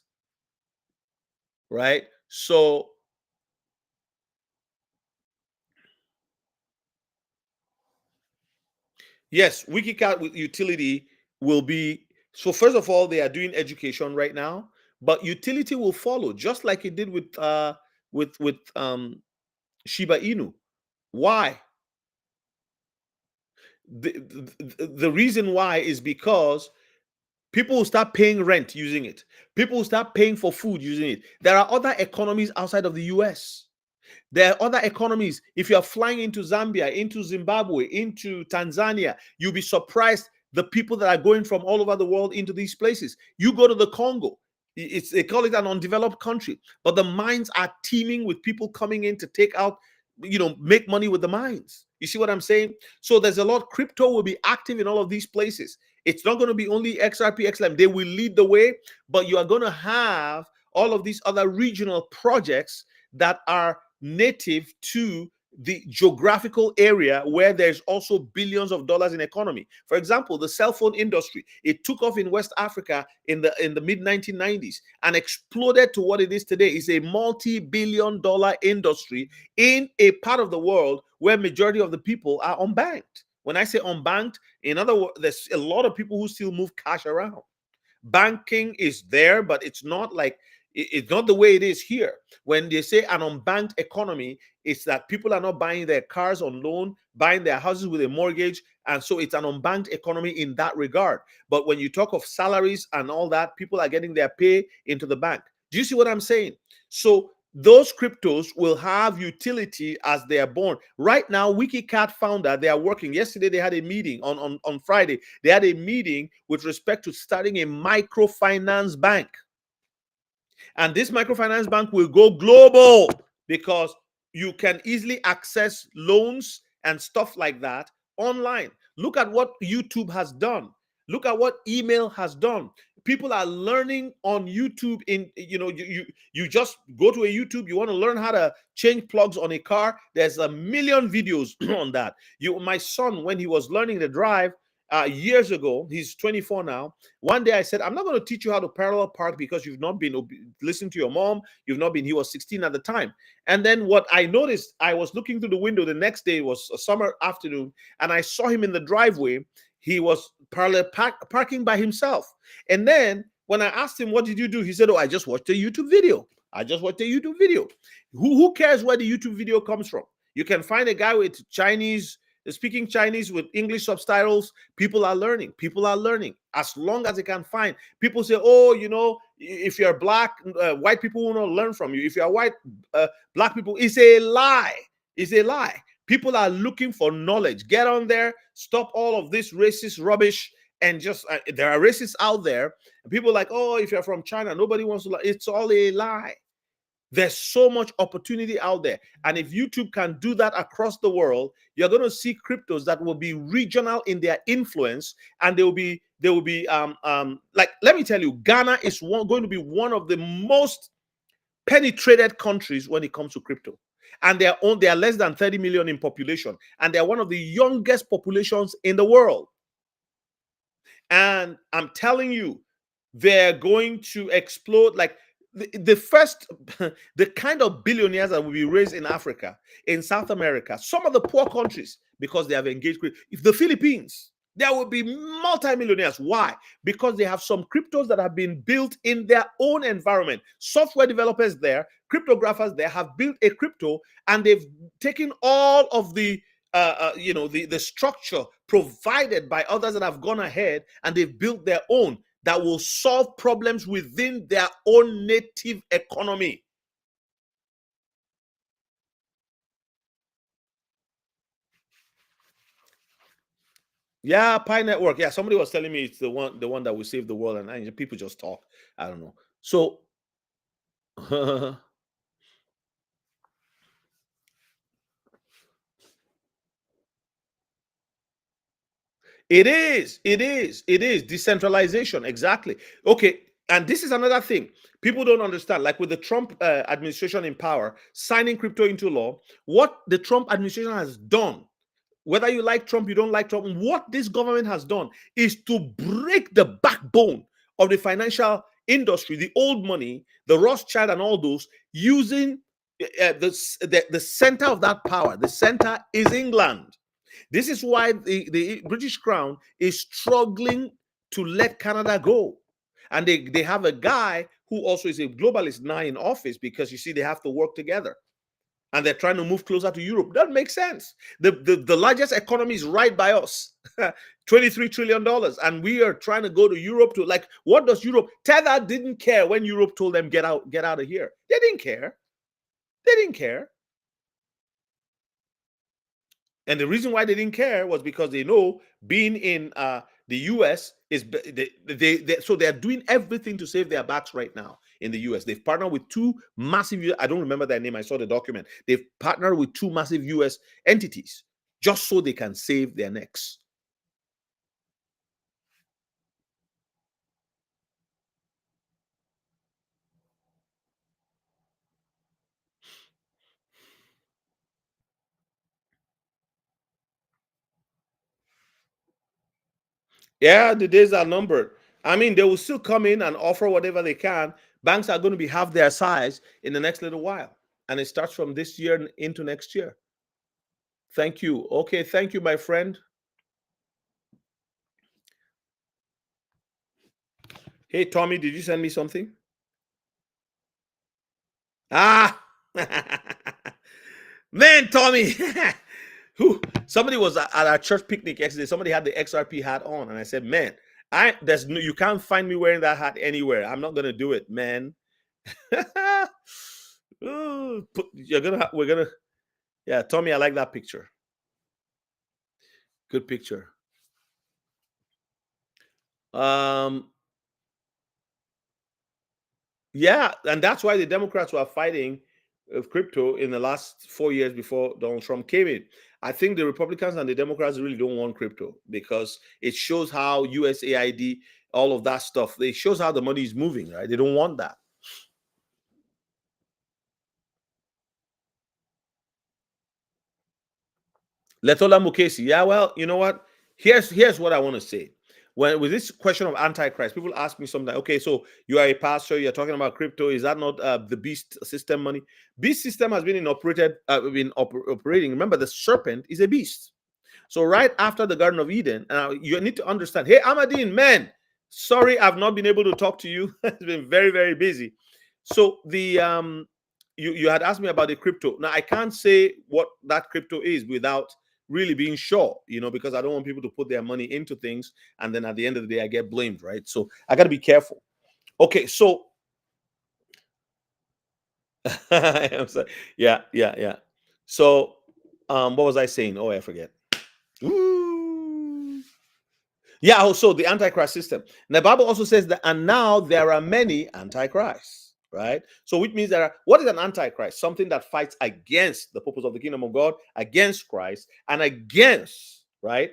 Right? So yes, WikiCat with utility will be, so first of all, they are doing education right now, but utility will follow, just like it did with Shiba Inu. Why? The reason why is because people will start paying rent using it. People will start paying for food using it. There are other economies outside of the US. There are other economies. If you are flying into Zambia, into Zimbabwe, into Tanzania, you'll be surprised the people that are going from all over the world into these places. You go to the Congo, they call it an undeveloped country, but the mines are teeming with people coming in to take out, make money with the mines. You see what I'm saying? So there's a lot. Crypto will be active in all of these places. It's not going to be only XRP, XLM. They will lead the way, but you are going to have all of these other regional projects that are native to the geographical area where there's also billions of dollars in economy. For example, the cell phone industry, it took off in West Africa in the mid 1990s and exploded to what it is today. It's a multi-billion-dollar industry in a part of the world where majority of the people are unbanked. When I say unbanked, in other words, there's a lot of people who still move cash around. Banking is there, but it's not the way it is here. When they say an unbanked economy, it's that people are not buying their cars on loan, buying their houses with a mortgage. And so it's an unbanked economy in that regard. But when you talk of salaries and all that, people are getting their pay into the bank. Do you see what I'm saying? So those cryptos will have utility as they are born. Right now, WikiCat founder, they are working. Yesterday, they had a meeting on Friday. They had a meeting with respect to starting a microfinance bank. And this microfinance bank will go global because you can easily access loans and stuff like that online. Look at what YouTube has done. Look at what email has done. People are learning on YouTube. You just go to a YouTube, you want to learn how to change plugs on a car, there's a million videos on that. My son, when he was learning to drive years ago, he's 24 now. One day I said, I'm not going to teach you how to parallel park because you've not been listening to your mom. You've not been, he was 16 at the time. And then what I noticed, I was looking through the window the next day, it was a summer afternoon, and I saw him in the driveway. He was parallel parking by himself. And then when I asked him, what did you do? He said, oh, I just watched a YouTube video. I just watched a YouTube video. Who cares where the YouTube video comes from? You can find a guy with speaking Chinese with English subtitles. People are learning. People are learning as long as they can find. People say, oh, if you're black, white people will not learn from you. If you're white, black people, it's a lie. It's a lie. People are looking for knowledge. Get on there. Stop all of this racist rubbish. And just, there are racists out there. And people are like, oh, if you're from China, nobody wants to learn. It's all a lie. There's so much opportunity out there. And if YouTube can do that across the world, you're going to see cryptos that will be regional in their influence. And they will be like, let me tell you, Ghana is going to be one of the most penetrated countries when it comes to crypto. And they are less than 30 million in population. And they're one of the youngest populations in the world. And I'm telling you, they're going to explode. Like, the kind of billionaires that will be raised in Africa, in South America, some of the poor countries, because they have engaged with, if the Philippines, there will be multimillionaires. Why? Because they have some cryptos that have been built in their own environment. Software developers there, cryptographers there have built a crypto, and they've taken all of the the structure provided by others that have gone ahead, and they've built their own that will solve problems within their own native economy. Yeah, Pi Network. Yeah, somebody was telling me it's the one that will save the world, and people just talk. I don't know. So it is decentralization. Exactly. Okay. And this is another thing people don't understand. Like with the Trump administration in power, signing crypto into law, what the Trump administration has done, whether you like Trump, you don't like Trump, what this government has done is to break the backbone of the financial industry, the old money, the Rothschild and all those, using the center of that power. The center is England. This is why the British Crown is struggling to let Canada go. And they have a guy who also is a globalist now in office, because you see, they have to work together. And they're trying to move closer to Europe. That makes sense. The largest economy is right by us, $23 trillion. And we are trying to go to Europe to, like, what does Europe? Tether didn't care when Europe told them, get out of here. They didn't care. They didn't care. And the reason why they didn't care was because they know being in the US is, so they're doing everything to save their backs right now in the US. They've partnered with two massive, I don't remember their name, I saw the document. They've partnered with two massive US entities just so they can save their necks. Yeah, the days are numbered. I mean, they will still come in and offer whatever they can. Banks are going to be half their size in the next little while. And it starts from this year into next year. Thank you. Okay, thank you, my friend. Hey, Tommy, did you send me something? Ah, man, Tommy. Somebody was at our church picnic yesterday. Somebody had the XRP hat on, and I said, "Man, you can't find me wearing that hat anywhere. I'm not gonna do it, man." We're gonna, yeah, Tommy, I like that picture. Good picture. Yeah, and that's why the Democrats were fighting of crypto in the last 4 years before Donald Trump came in. I think the Republicans and the Democrats really don't want crypto because it shows how USAID, all of that stuff, it shows how the money is moving, right? They don't want that. Letola Mukesi. Yeah, well, you know what? Here's what I want to say. When with this question of Antichrist, people ask me something. Okay, so you are a pastor, you're talking about crypto. Is that not the beast system money? Beast system has been operating. Remember, the serpent is a beast. So right after the Garden of Eden, you need to understand. Hey, Ahmadine, man, sorry I've not been able to talk to you. It's been very, very busy. So the you had asked me about the crypto. Now I can't say what that crypto is without really being sure, because I don't want people to put their money into things and then at the end of the day I get blamed, right? So I got to be careful. Okay, so yeah. So what was I saying? Oh, I forget. Ooh. Yeah, also the Antichrist system. And the Bible also says that, and now there are many Antichrists, right? So which means what is an Antichrist? Something that fights against the purpose of the kingdom of God, against Christ, and against, right,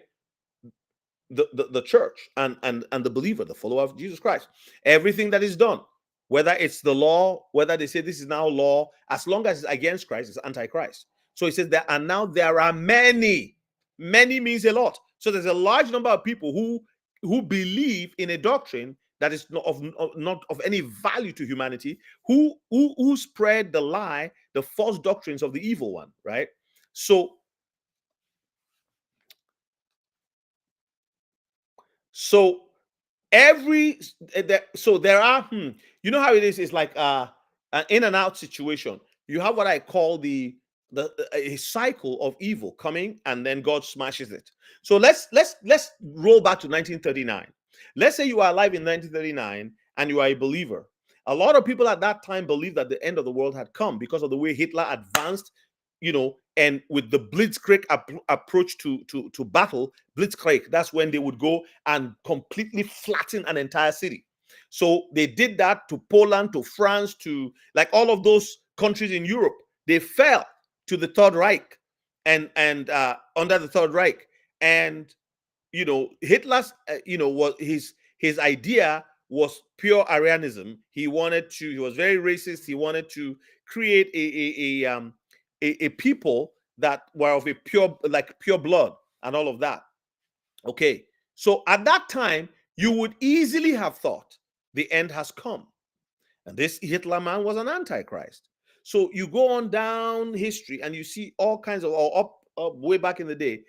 the church and the believer, the follower of Jesus Christ. Everything that is done, whether it's the law, whether they say this is now law, as long as it's against Christ, it's Antichrist. So he says that, and now there are many. Many means a lot. So there's a large number of people who believe in a doctrine that is not of any value to humanity, who spread the lie, the false doctrines of the evil one, right? So there are you know how it is. It's like an in and out situation. You have what I call a cycle of evil coming, and then God smashes it. So let's roll back to 1939. Let's say you are alive in 1939 and you are a believer. A lot of people at that time believed that the end of the world had come because of the way Hitler advanced, and with the blitzkrieg approach to battle. Blitzkrieg, that's when they would go and completely flatten an entire city. So they did that to Poland, to France, to like all of those countries in Europe. They fell to the Third Reich and under the Third Reich. And Hitler's was his idea was pure Aryanism. He was very racist. He wanted to create a people that were of a pure blood and all of that. Okay, so at that time you would easily have thought the end has come, and this Hitler man was an Antichrist. So you go on down history and you see all kinds of, or up way back in the day,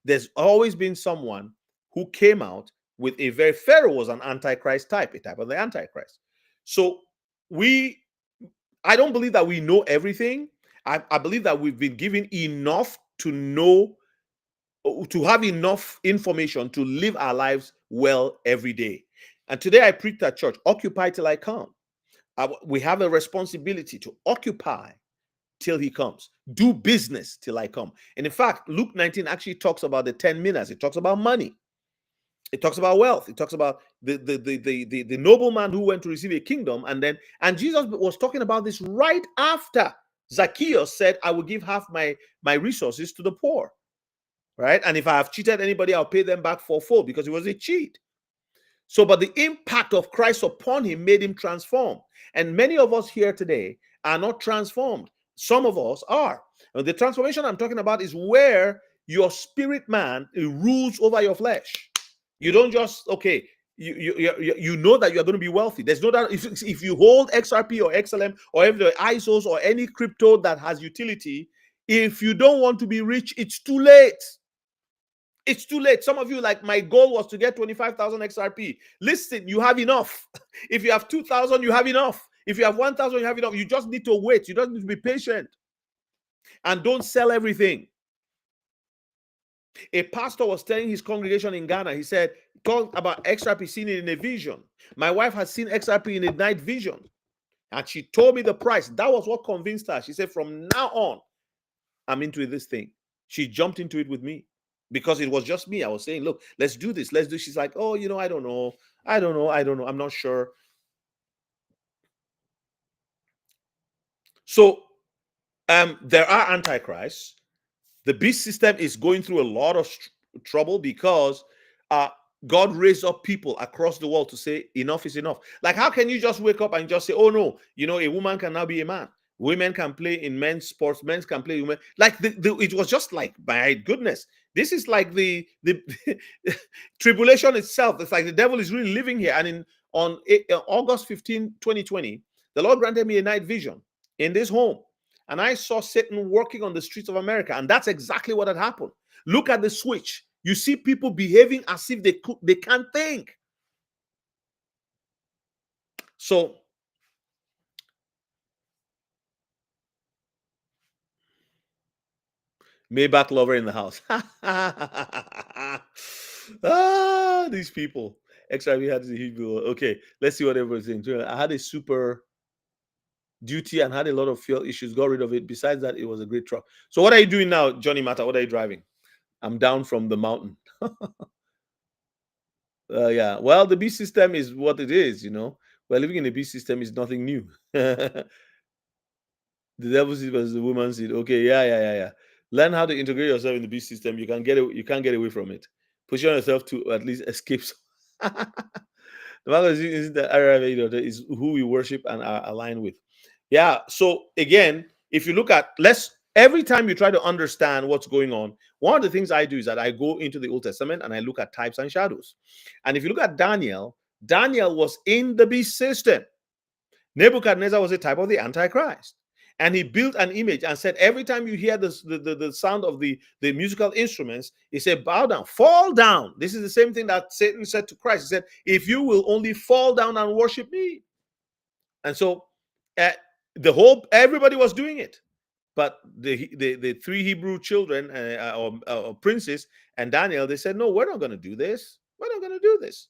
there's always been someone who came out with Pharaoh was an Antichrist type, a type of the Antichrist. So I don't believe that we know everything. I believe that we've been given enough to know, to have enough information to live our lives well every day. And today I preach at church, occupy till I come. We have a responsibility to occupy till he comes. Do business till I come. And in fact, Luke 19 actually talks about the 10 minas. It talks about money. It talks about wealth. It talks about the nobleman who went to receive a kingdom. And Jesus was talking about this right after Zacchaeus said, I will give half my resources to the poor. Right? And if I have cheated anybody, I'll pay them back fourfold, because he was a cheat. So, but the impact of Christ upon him made him transform. And many of us here today are not transformed. Some of us are. And the transformation I'm talking about is where your spirit man rules over your flesh. You don't just, okay, you know that you are going to be wealthy. There's no doubt. If you hold XRP or XLM or every ISOs or any crypto that has utility, if you don't want to be rich, it's too late. It's too late. Some of you, like, my goal was to get 25,000 XRP. Listen, you have enough. If you have 2,000, you have enough. If you have 1,000, you have enough. You just need to wait. You don't need to be patient. And don't sell everything. A pastor was telling his congregation in Ghana, he said, talk about XRP, seen it in a vision. My wife has seen XRP in a night vision. And she told me the price. That was what convinced her. She said, from now on, I'm into this thing. She jumped into it with me. Because it was just me. I was saying, look, let's do this. Let's do. She's like, oh, I don't know. I'm not sure. So There are antichrists. The beast system is going through a lot of trouble because God raised up people across the world to say enough is enough. Like, how can you just wake up and just say, oh no, a woman can now be a man. Women can play in men's sports. Men can play women. Like it was just like, my goodness, this is like the tribulation itself. It's like the devil is really living here. And on August 15, 2020, the Lord granted me a night vision in this home. And I saw Satan working on the streets of America. And that's exactly what had happened. Look at the switch. You see people behaving as if they can't think. So, Maybach lover in the house. These people. XRP had the huge bill. Okay, let's see what everyone's saying. I had a super duty and had a lot of fuel issues, got rid of it. Besides that, it was a great truck. So what are you doing now, Johnny Mata? What are you driving? I'm down from the mountain. Yeah, well, the beast system is what it is, We're living in a beast system is nothing new. The devil seed versus the woman seed. Okay, yeah. Learn how to integrate yourself in the beast system. You can't get away from it. Position yourself to at least escape. The Bible is the Airgapped is who we worship and are aligned with. Yeah. So again, if you look at every time you try to understand what's going on, one of the things I do is that I go into the Old Testament and I look at types and shadows. And if you look at Daniel was in the beast system. Nebuchadnezzar was a type of the Antichrist. And he built an image and said, every time you hear the sound of the musical instruments, he said, bow down, fall down. This is the same thing that Satan said to Christ. He said, if you will only fall down and worship me. And so everybody was doing it. But the three Hebrew children or princes and Daniel, they said, no, we're not going to do this. We're not going to do this.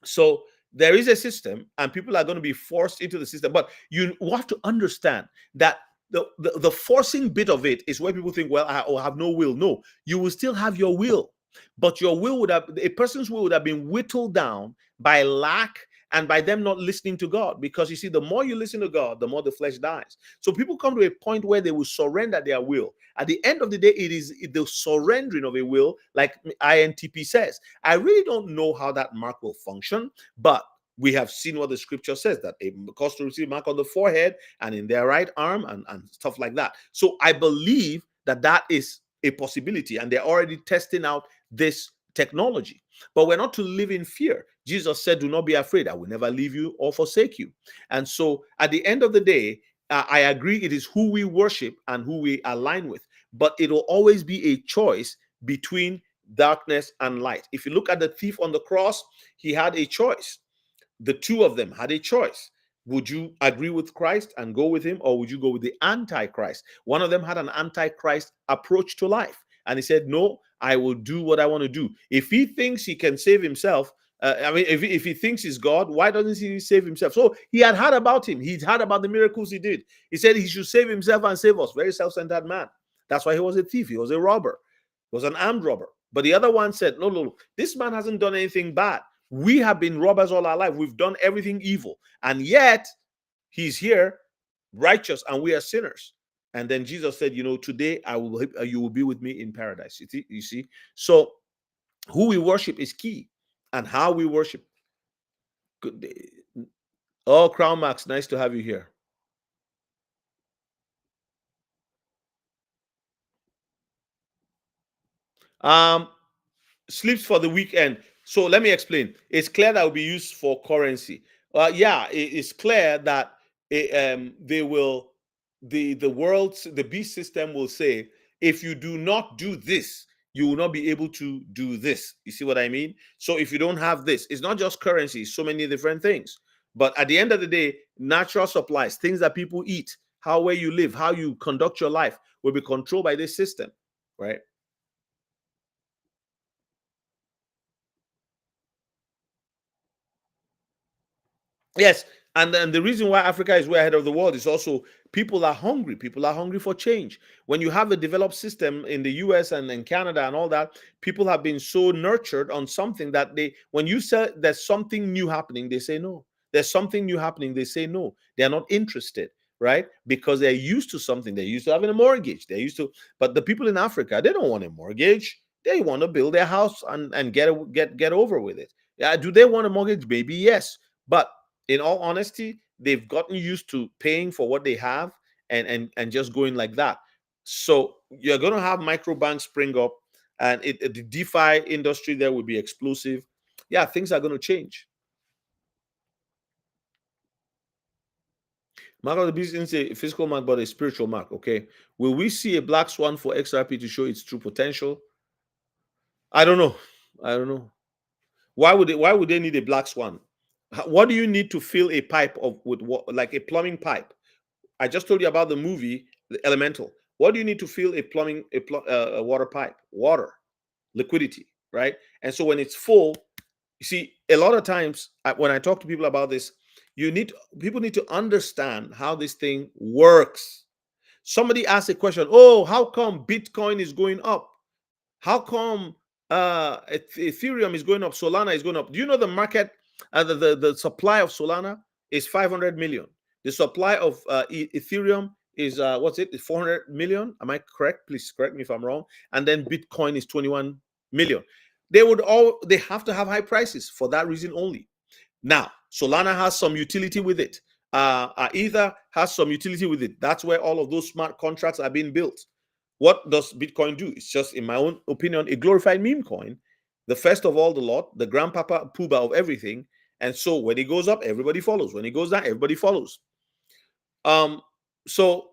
So there is a system and people are going to be forced into the system. But you have to understand that the forcing bit of it is where people think, well, I have no will. No, you will still have your will. But your will a person's will would have been whittled down by lack and by them not listening to God. Because you see, the more you listen to God, the more the flesh dies. So people come to a point where they will surrender their will. At the end of the day, it is the surrendering of a will, like INTP says. I really don't know how that mark will function, but we have seen what the scripture says, that a cause to receive mark on the forehead and in their right arm and stuff like that. So I believe that is a possibility, and they're already testing out this technology. But we're not to live in fear. Jesus said, do not be afraid. I will never leave you or forsake you. And so at the end of the day, I agree it is who we worship and who we align with. But it will always be a choice between darkness and light. If you look at the thief on the cross, he had a choice. The two of them had a choice. Would you agree with Christ and go with him, or would you go with the Antichrist? One of them had an Antichrist approach to life. And he said, no, I will do what I want to do. If he thinks he can save himself, if he thinks he's God, why doesn't he save himself? So he had heard about him. He'd heard about the miracles he did. He said he should save himself and save us. Very self-centered man. That's why he was a thief. He was a robber. He was an armed robber. But the other one said, no, this man hasn't done anything bad. We have been robbers all our life. We've done everything evil. And yet he's here, righteous, and we are sinners. And then Jesus said, today you will be with me in paradise. You see? So who we worship is key, and how we worship. Good day. Oh, Crown Max, nice to have you here. Sleeps for the weekend. So let me explain. It's clear that will be used for currency. It's clear that they will, the beast system will say, if you do not do this, you will not be able to do this. You see what I mean? So if you don't have this, it's not just currency, so many different things. But at the end of the day, natural supplies, things that people eat, where you live, how you conduct your life will be controlled by this system, right? Yes, and the reason why Africa is way ahead of the world is also people are hungry. People are hungry for change. When you have a developed system in the US and in Canada and all that, people have been so nurtured on something that when you say there's something new happening, they say no. There's something new happening, they say no. They're not interested. right? Because they're used to something. They're used to having a mortgage. They're used to, but the people in Africa, they don't want a mortgage. They want to build their house and get over with it. Yeah, do they want a mortgage? Maybe yes. But in all honesty, they've gotten used to paying for what they have and just going like that. So you're going to have micro banks spring up, and the DeFi industry there will be explosive. Yeah, things are going to change. Mark of the beast isn't a physical mark, but a spiritual mark. Okay. Will we see a black swan for XRP to show its true potential? I don't know. I don't know. Why would they need a black swan? What do you need to fill a pipe with what, like a plumbing pipe? I just told you about the movie, The Elemental. What do you need to fill a water pipe? Water, liquidity, right? And so when it's full, you see, a lot of times when I talk to people about this, people need to understand how this thing works. Somebody asked a question, oh, how come Bitcoin is going up? How come Ethereum is going up, Solana is going up? Do you know the market, the supply of Solana is 500 million. The supply of Ethereum is what's it? 400 million. Am I correct? Please correct me if I'm wrong. And then Bitcoin is 21 million. They have to have high prices for that reason only. Now, Solana has some utility with it. Ether has some utility with it. That's where all of those smart contracts are being built. What does Bitcoin do? It's just, in my own opinion, a glorified meme coin. The first of all the lot, the grandpapa poobah of everything. And so when it goes up, everybody follows. When it goes down, everybody follows. So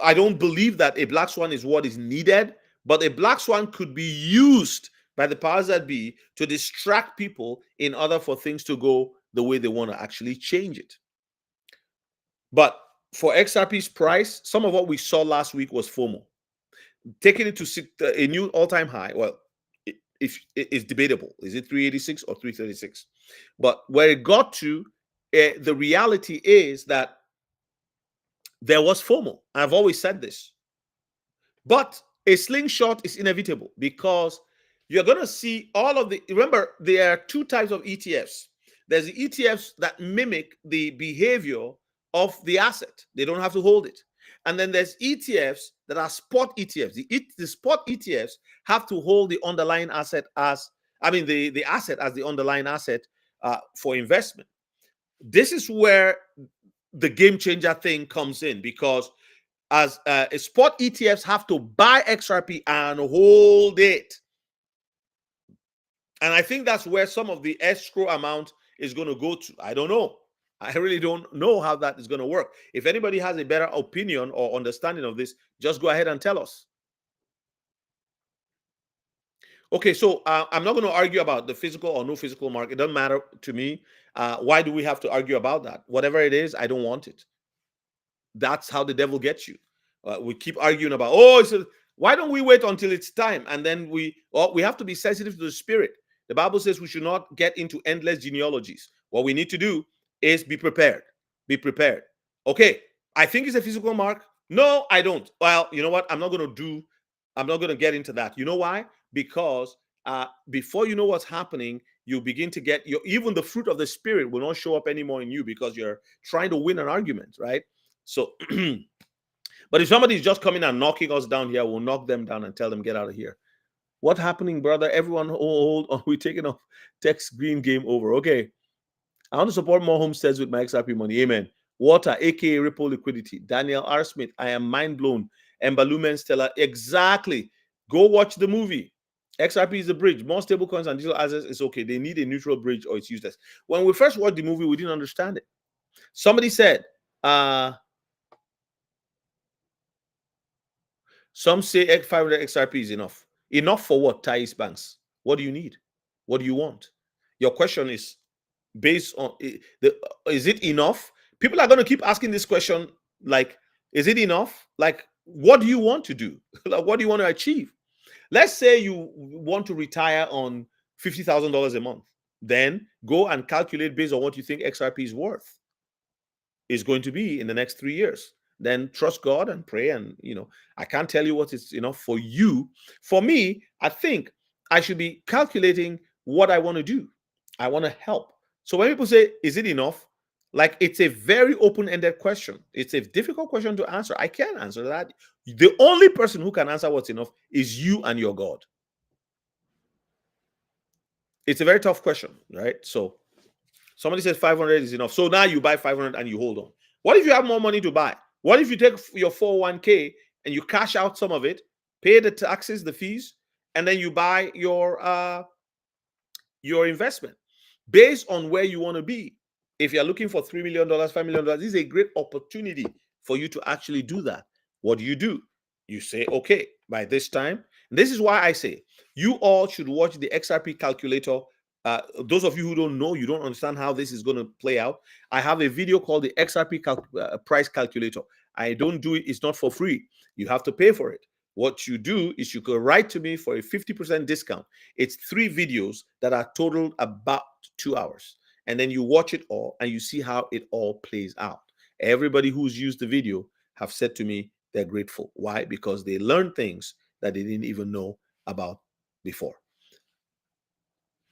I don't believe that a black swan is what is needed, but a black swan could be used by the powers that be to distract people in order for things to go the way they want to actually change it. But for XRP's price, some of what we saw last week was FOMO. Taking it to a new all-time high, well, it's debatable. Is it 386 or 336? But where it got to, the reality is that there was FOMO. I've always said this. But a slingshot is inevitable because you're going to see all of the, remember, there are two types of ETFs. There's the ETFs that mimic the behavior of the asset. They don't have to hold it. And then there's ETFs that are spot ETFs. The spot ETFs have to hold the underlying asset as, the asset as the underlying asset for investment. This is where the game changer thing comes in, because as spot ETFs have to buy XRP and hold it. And I think that's where some of the escrow amount is going to go to. I don't know. I really don't know how that is going to work. If anybody has a better opinion or understanding of this, just go ahead and tell us. Okay, so I'm not going to argue about the physical or no physical market. It doesn't matter to me. Why do we have to argue about that? Whatever it is, I don't want it. That's how the devil gets you. We keep arguing about, why don't we wait until it's time? And then we have to be sensitive to the spirit. The Bible says we should not get into endless genealogies. What we need to do is be prepared. Be prepared. Okay, I think it's a physical mark. No, I don't. Well, you know what? I'm not going to get into that. You know why? Because before you know what's happening, you begin to get even the fruit of the spirit will not show up anymore in you because you're trying to win an argument, right? So, but if somebody is just coming and knocking us down here, we'll knock them down and tell them, get out of here. What's happening, brother? Everyone hold on. We're taking off text green game over. Okay. I want to support more homesteads with my XRP money. Amen. Water, aka Ripple liquidity. Daniel R. Smith, I am mind blown. Embalumen Stella, exactly. Go watch the movie. XRP is the bridge. More stable coins and digital assets is okay. They need a neutral bridge or it's useless. When we first watched the movie, we didn't understand it. Somebody said, some say 500 XRP is enough. Enough for what, Thais Banks? What do you need? What do you want? Your question is based on, is it enough? People are going to keep asking this question, like, is it enough? Like, what do you want to do? Like, what do you want to achieve? Let's say you want to retire on $50,000 a month. Then go and calculate based on what you think XRP is worth, is going to be in the next 3 years. Then trust God and pray. And, I can't tell you what is enough for you. For me, I think I should be calculating what I want to do. I want to help. So when people say, is it enough? Like, it's a very open-ended question. It's a difficult question to answer. I can't answer that. The only person who can answer what's enough is you and your God. It's a very tough question, right? So somebody says 500 is enough. So now you buy 500 and you hold on. What if you have more money to buy? What if you take your 401k and you cash out some of it, pay the taxes, the fees, and then you buy your investment based on where you want to be? If you're looking for $3 million, $5 million, this is a great opportunity for you to actually do that. What do? You say, okay, by this time. This is why I say you all should watch the XRP calculator. Those of you who don't know, you don't understand how this is going to play out. I have a video called the XRP price calculator. I don't do it. It's not for free. You have to pay for it. What you do is you can write to me for a 50% discount. It's 3 videos that are totaled about 2 hours. And then you watch it all and you see how it all plays out. Everybody who's used the video have said to me they're grateful. Why? Because they learned things that they didn't even know about before.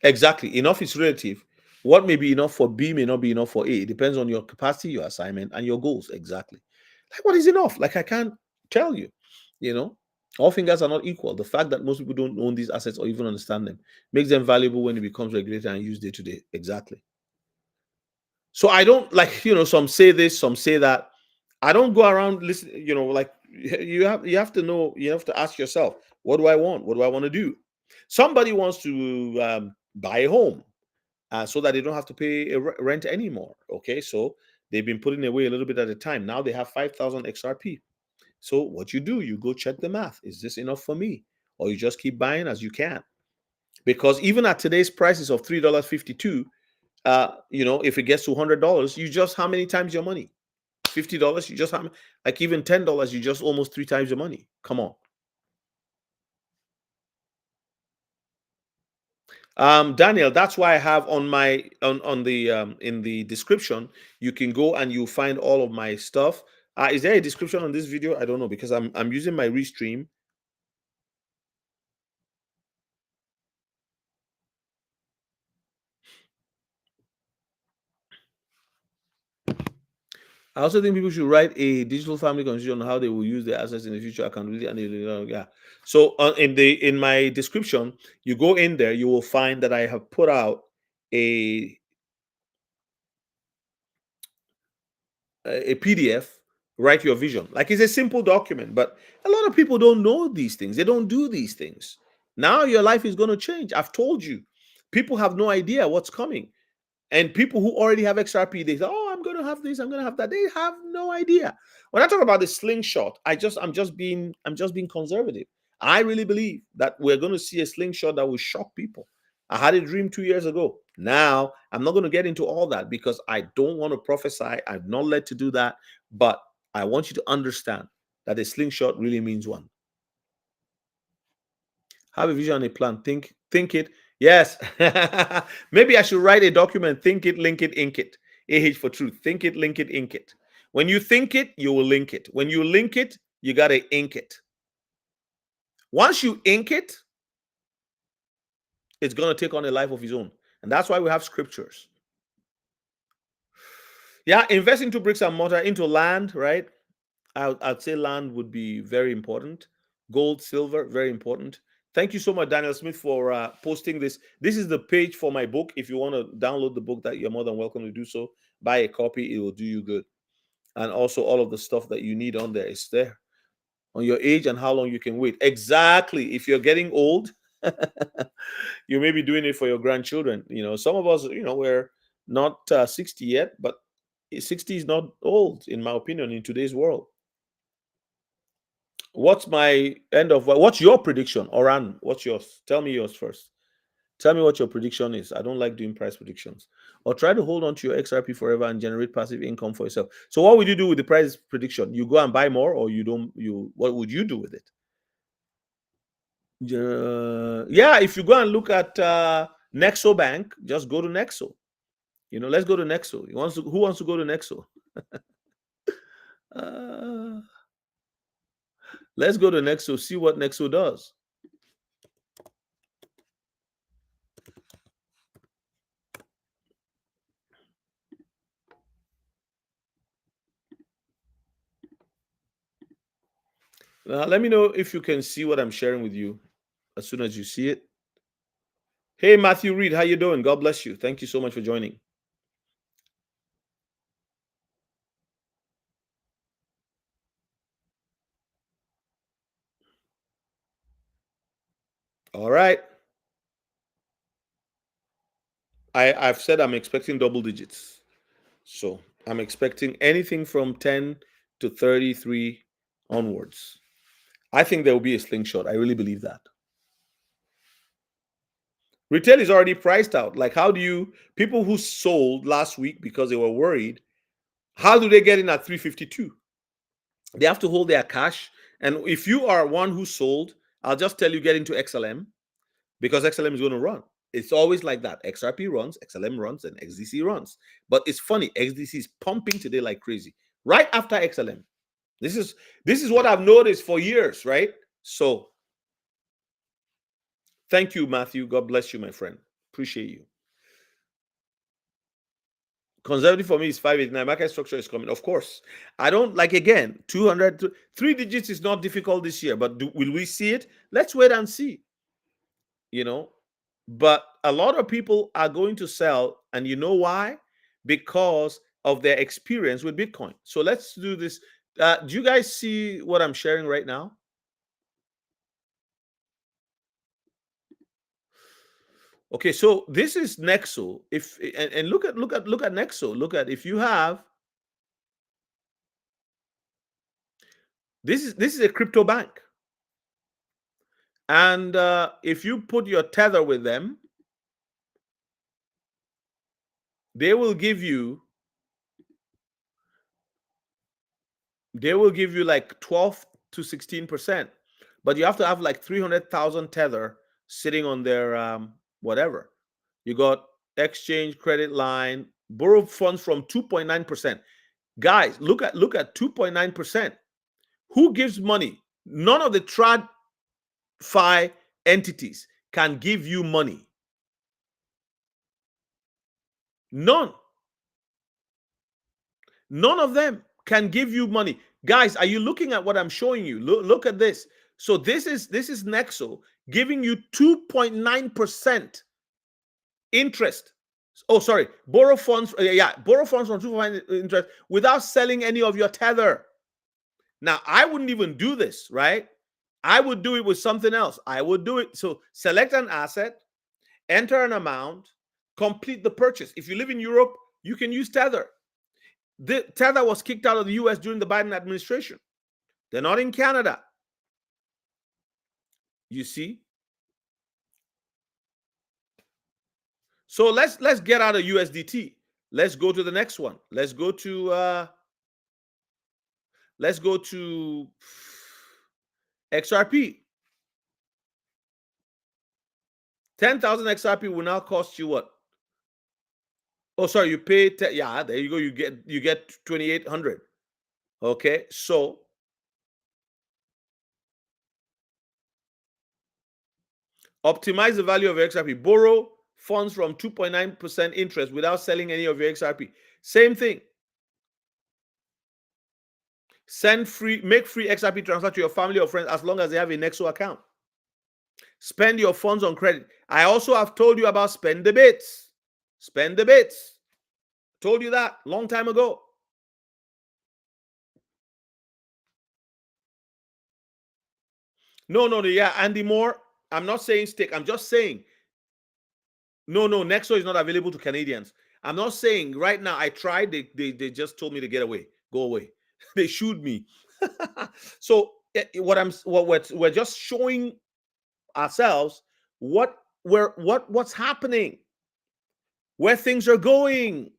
Exactly. Enough is relative. What may be enough for B may not be enough for A. It depends on your capacity, your assignment, and your goals. Exactly. Like, what is enough? Like, I can't tell you. All fingers are not equal. The fact that most people don't own these assets or even understand them makes them valuable when it becomes regulated and used day to day. Exactly. So I don't, like, some say this, some say that. I don't go around listening, like, you have to know, you have to ask yourself, what do I want? What do I want to do? Somebody wants to buy a home so that they don't have to pay rent anymore. Okay, so they've been putting away a little bit at a time. Now they have 5,000 XRP. So what you do, you go check the math. Is this enough for me? Or you just keep buying as you can. Because even at today's prices of $3.52, if it gets to $100, you just, how many times your money? $50, you just have, like, even $10, you just almost 3 times your money. Come on. Daniel, that's why I have on my on the in the description, you can go and you find all of my stuff. Is there a description on this video? I don't know, because I'm using my Restream. I also think people should write a digital family constitution on how they will use their assets in the future, accountability, and yeah. So in my description, you go in there, you will find that I have put out a PDF. Write your vision. Like, it's a simple document, but a lot of people don't know these things. They don't do these things. Now your life is going to change. I've told you. People have no idea what's coming. And people who already have XRP, they say, "Oh, I'm going to have this, I'm going to have that." They have no idea. When I talk about the slingshot, I'm just being conservative. I really believe that we're going to see a slingshot that will shock people. I had a dream 2 years ago. Now, I'm not going to get into all that because I don't want to prophesy. I'm not led to do that. But I want you to understand that a slingshot really means one. Have a vision and a plan. Think it. Yes. Maybe I should write a document. Think it, link it, ink it. AH for truth. Think it, link it, ink it. When you think it, you will link it. When you link it, you got to ink it. Once you ink it, it's going to take on a life of its own. And that's why we have scriptures. Yeah, invest into bricks and mortar, into land, right? I'd say land would be very important. Gold, silver, very important. Thank you so much, Daniel Smith, for posting this. This is the page for my book. If you want to download the book, that you're more than welcome to do so. Buy a copy. It will do you good. And also all of the stuff that you need on there is there. On your age and how long you can wait. Exactly. If you're getting old, you may be doing it for your grandchildren. Some of us, we're not 60 yet, but 60 is not old, in my opinion, in today's world. What's your prediction, Oran? What's yours? Tell me yours first. Tell me what your prediction is. I don't like doing price predictions. Or try to hold on to your XRP forever and generate passive income for yourself. So what would you do with the price prediction? You go and buy more, or you don't? What would you do with it? Yeah, if you go and look at Nexo Bank, just go to Nexo. Let's go to Nexo. Who wants to go to Nexo? Let's go to Nexo, see what Nexo does. Now, let me know if you can see what I'm sharing with you as soon as you see it. Hey, Matthew Reed, how you doing? God bless you. Thank you so much for joining. All right. I've said I'm expecting double digits. So I'm expecting anything from 10 to 33 onwards. I think there will be a slingshot. I really believe that. Retail is already priced out. Like, how do you, people who sold last week because they were worried, how do they get in at 352? They have to hold their cash. And if you are one who sold, I'll just tell you get into XLM because XLM is going to run. It's always like that. XRP runs, XLM runs, and XDC runs. But it's funny, XDC is pumping today like crazy. Right after XLM. This is what I've noticed for years, right? So thank you, Matthew. God bless you, my friend. Appreciate you. Conservative for me is 589. Market structure is coming. Of course. I don't like, again, 200, 3 digits is not difficult this year, but will we see it? Let's wait and see. You know, but a lot of people are going to sell, and you know why? Because of their experience with Bitcoin. So let's do this. Do you guys see what I'm sharing right now? Okay, so this is Nexo. If and look at Nexo. Look at, if you have, this is a crypto bank, and if you put your Tether with them, they will give you like 12 to 16%, but you have to have like 300,000 Tether sitting on their whatever. You got exchange, credit line, borrow funds from 2.9%. Guys, look at 2.9%. Who gives money? None of the TradFi entities can give you money. None of them can give you money. Guys, are you looking at what I'm showing you? Look at this. So this is Nexo giving you 2.9% interest. Oh, sorry, borrow funds. Borrow funds from 2.9% interest without selling any of your Tether. Now, I wouldn't even do this, right? I would do it with something else. I would do it. So select an asset, enter an amount, complete the purchase. If you live in Europe, you can use Tether. The Tether was kicked out of the US during the Biden administration. They're not in Canada. You see? So let's get out of USDT. Let's go to the next one. Let's go to XRP. 10,000 XRP will now cost you what? Oh, sorry, you pay. Yeah, there you go. You get 2,800. Okay, so optimize the value of your XRP. Borrow funds from 2.9% interest without selling any of your XRP. Same thing. Make free XRP transfer to your family or friends as long as they have a Nexo account. Spend your funds on credit. I also have told you about spend the bits. Spend the bits. Told you that long time ago. No, yeah, Andy Moore. I'm not saying stake. I'm just saying. No, Nexo is not available to Canadians. I'm not saying right now. I tried. They just told me to get away. Go away. They shooed me. So we're just showing ourselves what's happening, where things are going.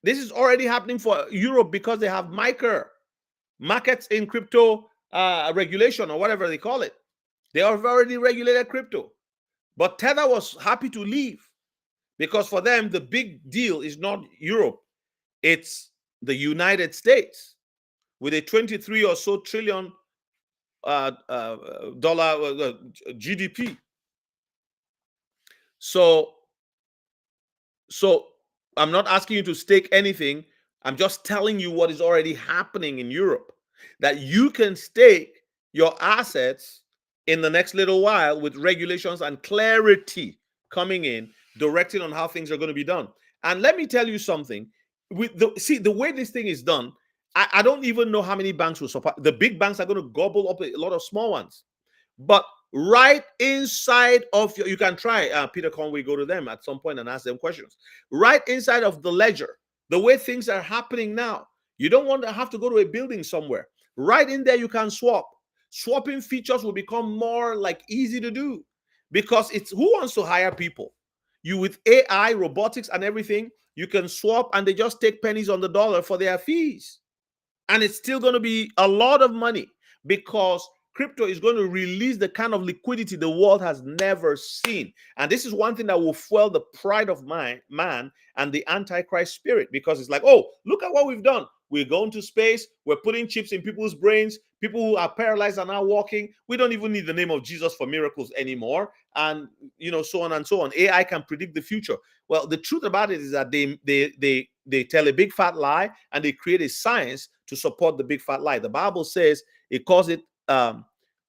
This is already happening for Europe because they have markets in crypto regulation, or whatever they call it. They have already regulated crypto. But Tether was happy to leave because for them, the big deal is not Europe. It's the United States with a 23 or so trillion dollar GDP. So I'm not asking you to stake anything. I'm just telling you what is already happening in Europe, that you can stake your assets in the next little while with regulations and clarity coming in, directing on how things are going to be done. And let me tell you something. With the way this thing is done, I don't even know how many banks will support. The big banks are going to gobble up a lot of small ones. But right inside of you can try Peter Conway, go to them at some point and ask them questions. Right inside of the ledger, the way things are happening now, you don't want to have to go to a building somewhere. Right in there, you can swap. Swapping features will become more like easy to do because it's who wants to hire people? You with AI, robotics, and everything, you can swap and they just take pennies on the dollar for their fees. And it's still going to be a lot of money because crypto is going to release the kind of liquidity the world has never seen. And this is one thing that will fuel the pride of man and the antichrist spirit, because it's like, oh, look at what we've done. We're going to space. We're putting chips in people's brains. People who are paralyzed are now walking. We don't even need the name of Jesus for miracles anymore. And, so on and so on. AI can predict the future. Well, the truth about it is that they tell a big fat lie and they create a science to support the big fat lie. The Bible says it calls it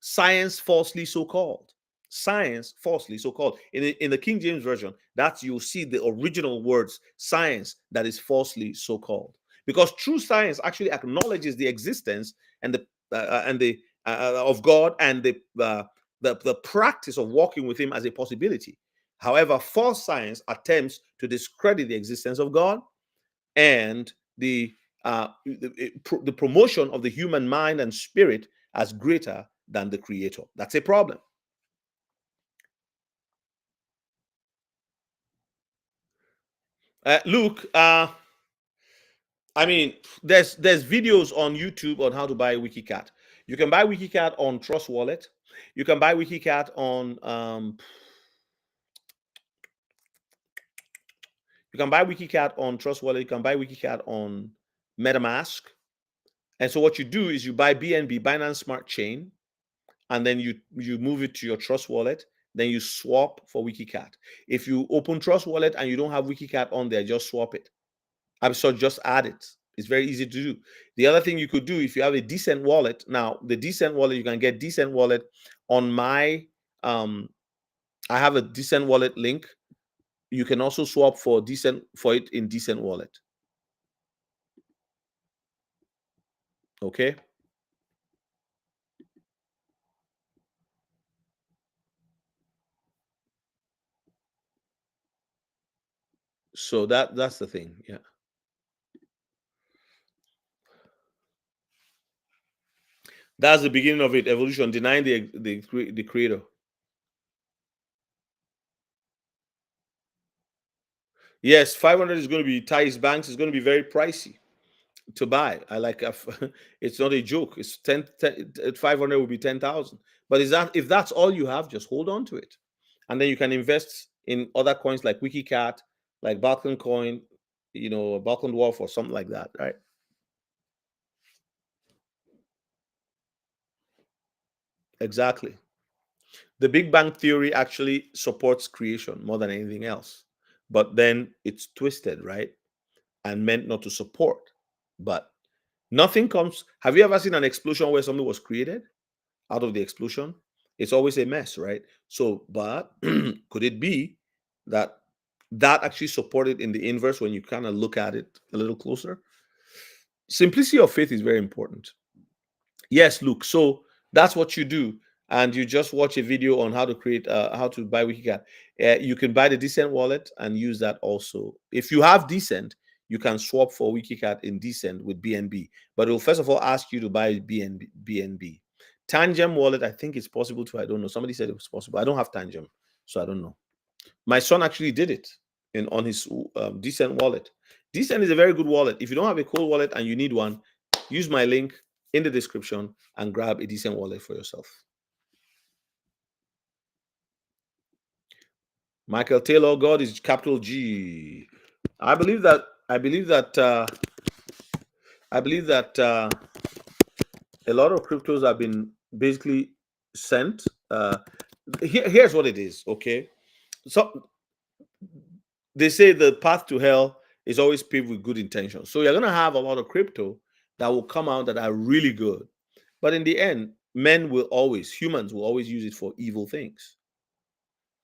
science falsely so called. Science falsely so called. In the King James Version, that's you'll see the original words, science that is falsely so called. Because true science actually acknowledges the existence and the of God and the practice of walking with Him as a possibility. However, false science attempts to discredit the existence of God and the promotion of the human mind and spirit as greater than the Creator. That's a problem. Luke, I mean, there's videos on YouTube on how to buy WikiCat. You can buy WikiCat on Trust Wallet. You can buy WikiCat on Trust Wallet. You can buy WikiCat on MetaMask. And so what you do is you buy BNB, Binance Smart Chain, and then you move it to your Trust Wallet. Then you swap for WikiCat. If you open Trust Wallet and you don't have WikiCat on there, just swap it. So just add it. It's very easy to do. The other thing you could do, if you have a decent wallet, now the decent wallet, you can get decent wallet on my I have a decent wallet link. You can also swap for it in decent wallet. Okay. So that's the thing. Yeah. That's the beginning of it. Evolution, denying the creator. Yes, 500 is going to be Thais banks. It's going to be very pricey to buy. It's not a joke. It's 500 will be 10,000. But if that's all you have, just hold on to it, and then you can invest in other coins like WikiCat, like Balkan Coin, Balkan Dwarf or something like that, right? Exactly. The Big Bang Theory actually supports creation more than anything else, but then it's twisted, right, and meant not to support. But nothing comes. Have you ever seen an explosion where something was created out of the explosion? It's always a mess, right? So, but could it be that actually supported in the inverse when you kind of look at it a little closer? Simplicity of faith is very important. Yes, Luke. So that's what you do, and you just watch a video on how to create, how to buy WikiCat. You can buy the Decent wallet and use that also. If you have Decent, you can swap for WikiCat in Decent with BNB, but it will first of all ask you to buy BNB. Tangem wallet, I think it's possible to. I don't know. Somebody said it was possible. I don't have Tangem, so I don't know. My son actually did it on his Decent wallet. Decent is a very good wallet. If you don't have a cold wallet and you need one, use my link in the description and grab a Decent wallet for yourself. Michael Taylor, God is capital G. I believe that a lot of cryptos have been basically sent. Here's what it is, okay? So they say the path to hell is always paved with good intentions. So you're going to have a lot of crypto that will come out that are really good. But in the end, humans will always use it for evil things.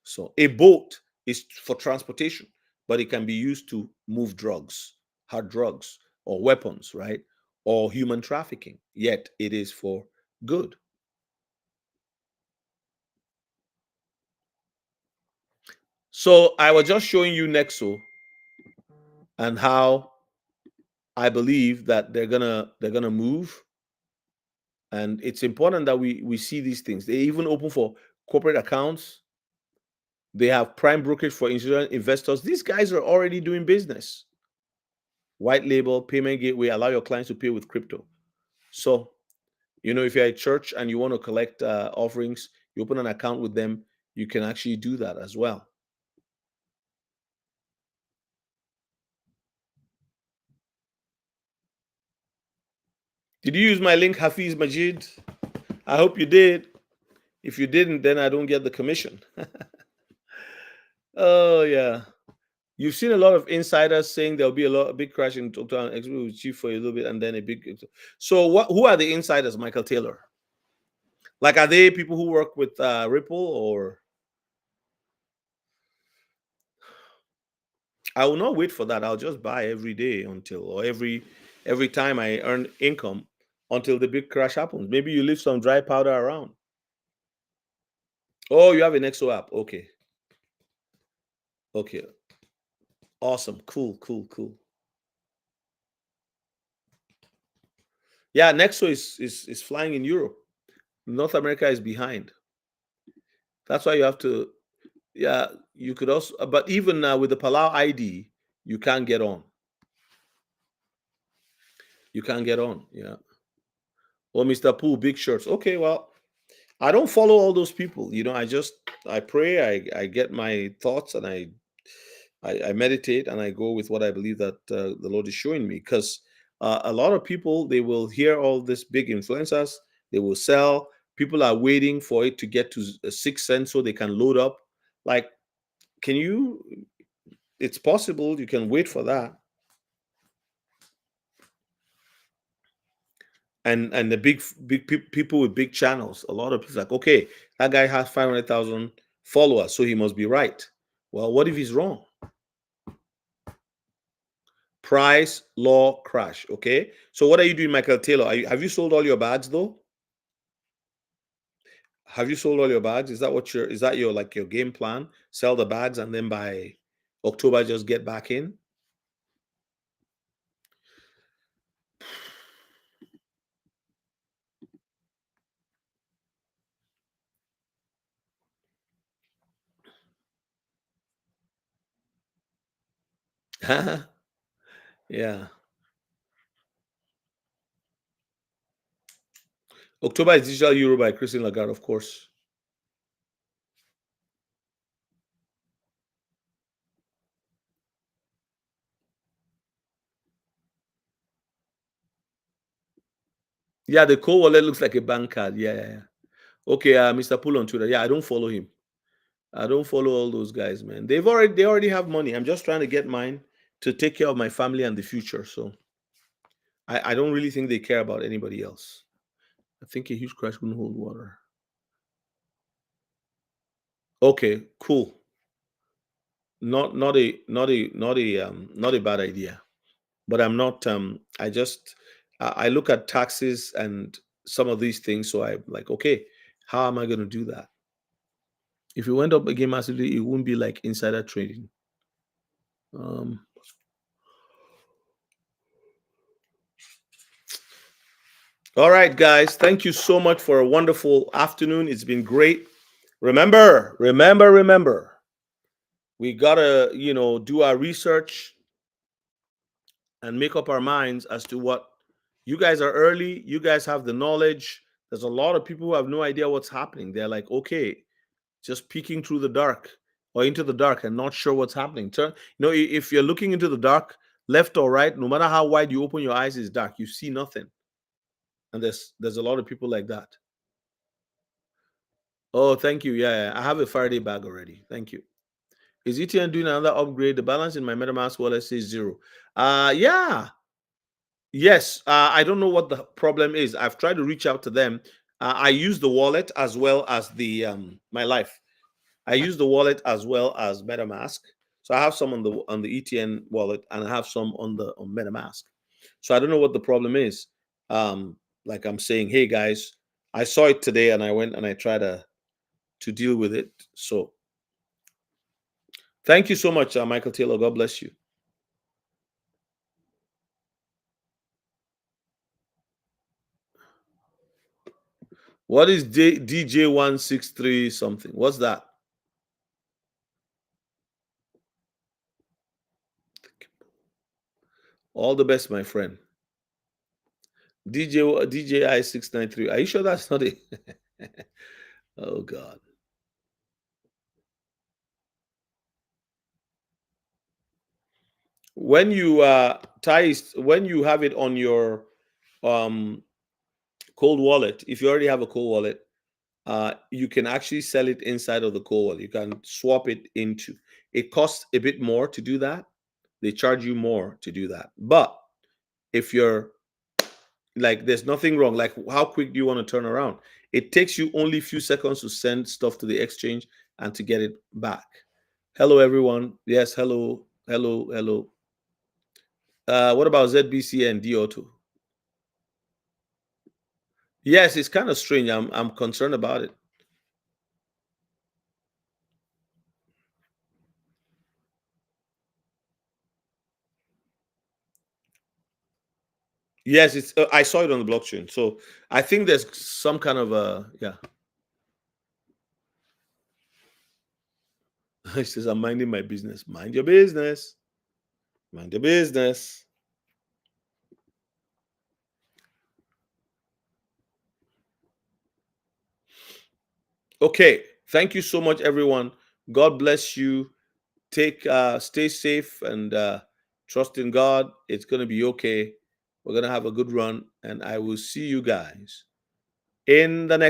So a boat is for transportation, but it can be used to move drugs, hard drugs, or weapons, right? Or human trafficking. Yet it is for good. So I was just showing you Nexo and how I believe that they're gonna move. And it's important that we see these things. They even open for corporate accounts. They have prime brokerage for institutional investors. These guys are already doing business. White label, payment gateway, allow your clients to pay with crypto. So, if you're a church and you want to collect offerings, you open an account with them, you can actually do that as well. Did you use my link, Hafiz Majid? I hope you did. If you didn't, then I don't get the commission. Oh, yeah. You've seen a lot of insiders saying there'll be a big crash in October and XRP will chief for a little bit and then a big. So who are the insiders, Michael Taylor? Like, are they people who work with Ripple, or? I will not wait for that. I'll just buy every day or every time I earn income until the big crash happens. Maybe you leave some dry powder around. Oh, you have an Nexo app. Okay. Okay. Awesome. Cool. Yeah, Nexo is flying in Europe. North America is behind. That's why you have to. Yeah, you could also, but even with the Palau ID, you can't get on. You can't get on. Yeah. Oh, Mr. Poole, big shirts. Okay, well, I don't follow all those people. I pray, I get my thoughts, and I meditate, and I go with what I believe that the Lord is showing me. Because a lot of people, they will hear all these big influencers, they will sell. People are waiting for it to get to 6 cents so they can load up. Like, it's possible you can wait for that. And the big people with big channels, a lot of people like, okay, that guy has 500,000 followers, so he must be right. Well, what if he's wrong? Price, law, crash. Okay. So what are you doing, Michael Taylor? Have you sold all your bags though? Have you sold all your bags? Is that your game plan? Sell the bags and then by October just get back in? Yeah. October is Digital Euro by Christine Lagarde, of course. Yeah, the cold wallet looks like a bank card. Yeah. Okay, Mr. Poole on Twitter. Yeah, I don't follow him. I don't follow all those guys, man. They already have money. I'm just trying to get mine to take care of my family and the future. So I don't really think they care about anybody else. I think a huge crash wouldn't hold water. Okay, cool. Not a bad idea. But I'm not. I look at taxes and some of these things. So I'm like, okay, how am I going to do that? If it went up again massively, it wouldn't be like insider trading. All right, guys. Thank you so much for a wonderful afternoon. It's been great. Remember. We gotta, do our research and make up our minds as to what you guys are early. You guys have the knowledge. There's a lot of people who have no idea what's happening. They're like, okay, just peeking through the dark or into the dark and not sure what's happening. If you're looking into the dark, left or right, no matter how wide you open your eyes, it's dark. You see nothing. And there's a lot of people like that. Oh, thank you. Yeah, I have a Faraday bag already. Thank you. Is ETN doing another upgrade? The balance in my MetaMask wallet says 0. Yeah. Yes. I don't know what the problem is. I've tried to reach out to them. I use the wallet as well as the my life. I use the wallet as well as MetaMask. So I have some on the ETN wallet, and I have some on MetaMask. So I don't know what the problem is. Like I'm saying, hey guys, I saw it today, and I went and I tried to deal with it. So thank you so much, Michael Taylor. God bless you. What is DJ163 something? What's that? All the best, my friend. DJI 693. Are you sure that's not it? Oh God. When you when you have it on your cold wallet, if you already have a cold wallet, you can actually sell it inside of the cold wallet. You can swap it into. It costs a bit more to do that. They charge you more to do that. But if you're like, there's nothing wrong. Like, how quick do you want to turn around? It takes you only a few seconds to send stuff to the exchange and to get it back. Hello, everyone. Yes, hello, hello, hello. What about ZBC and D-Auto? Yes, it's kind of strange. I'm concerned about it. Yes, it's. I saw it on the blockchain, so I think there's some kind of yeah. He says, "I'm minding my business. Mind your business. Mind your business." Okay, thank you so much, everyone. God bless you. Stay safe and trust in God. It's gonna be okay. We're gonna have a good run, and I will see you guys in the next.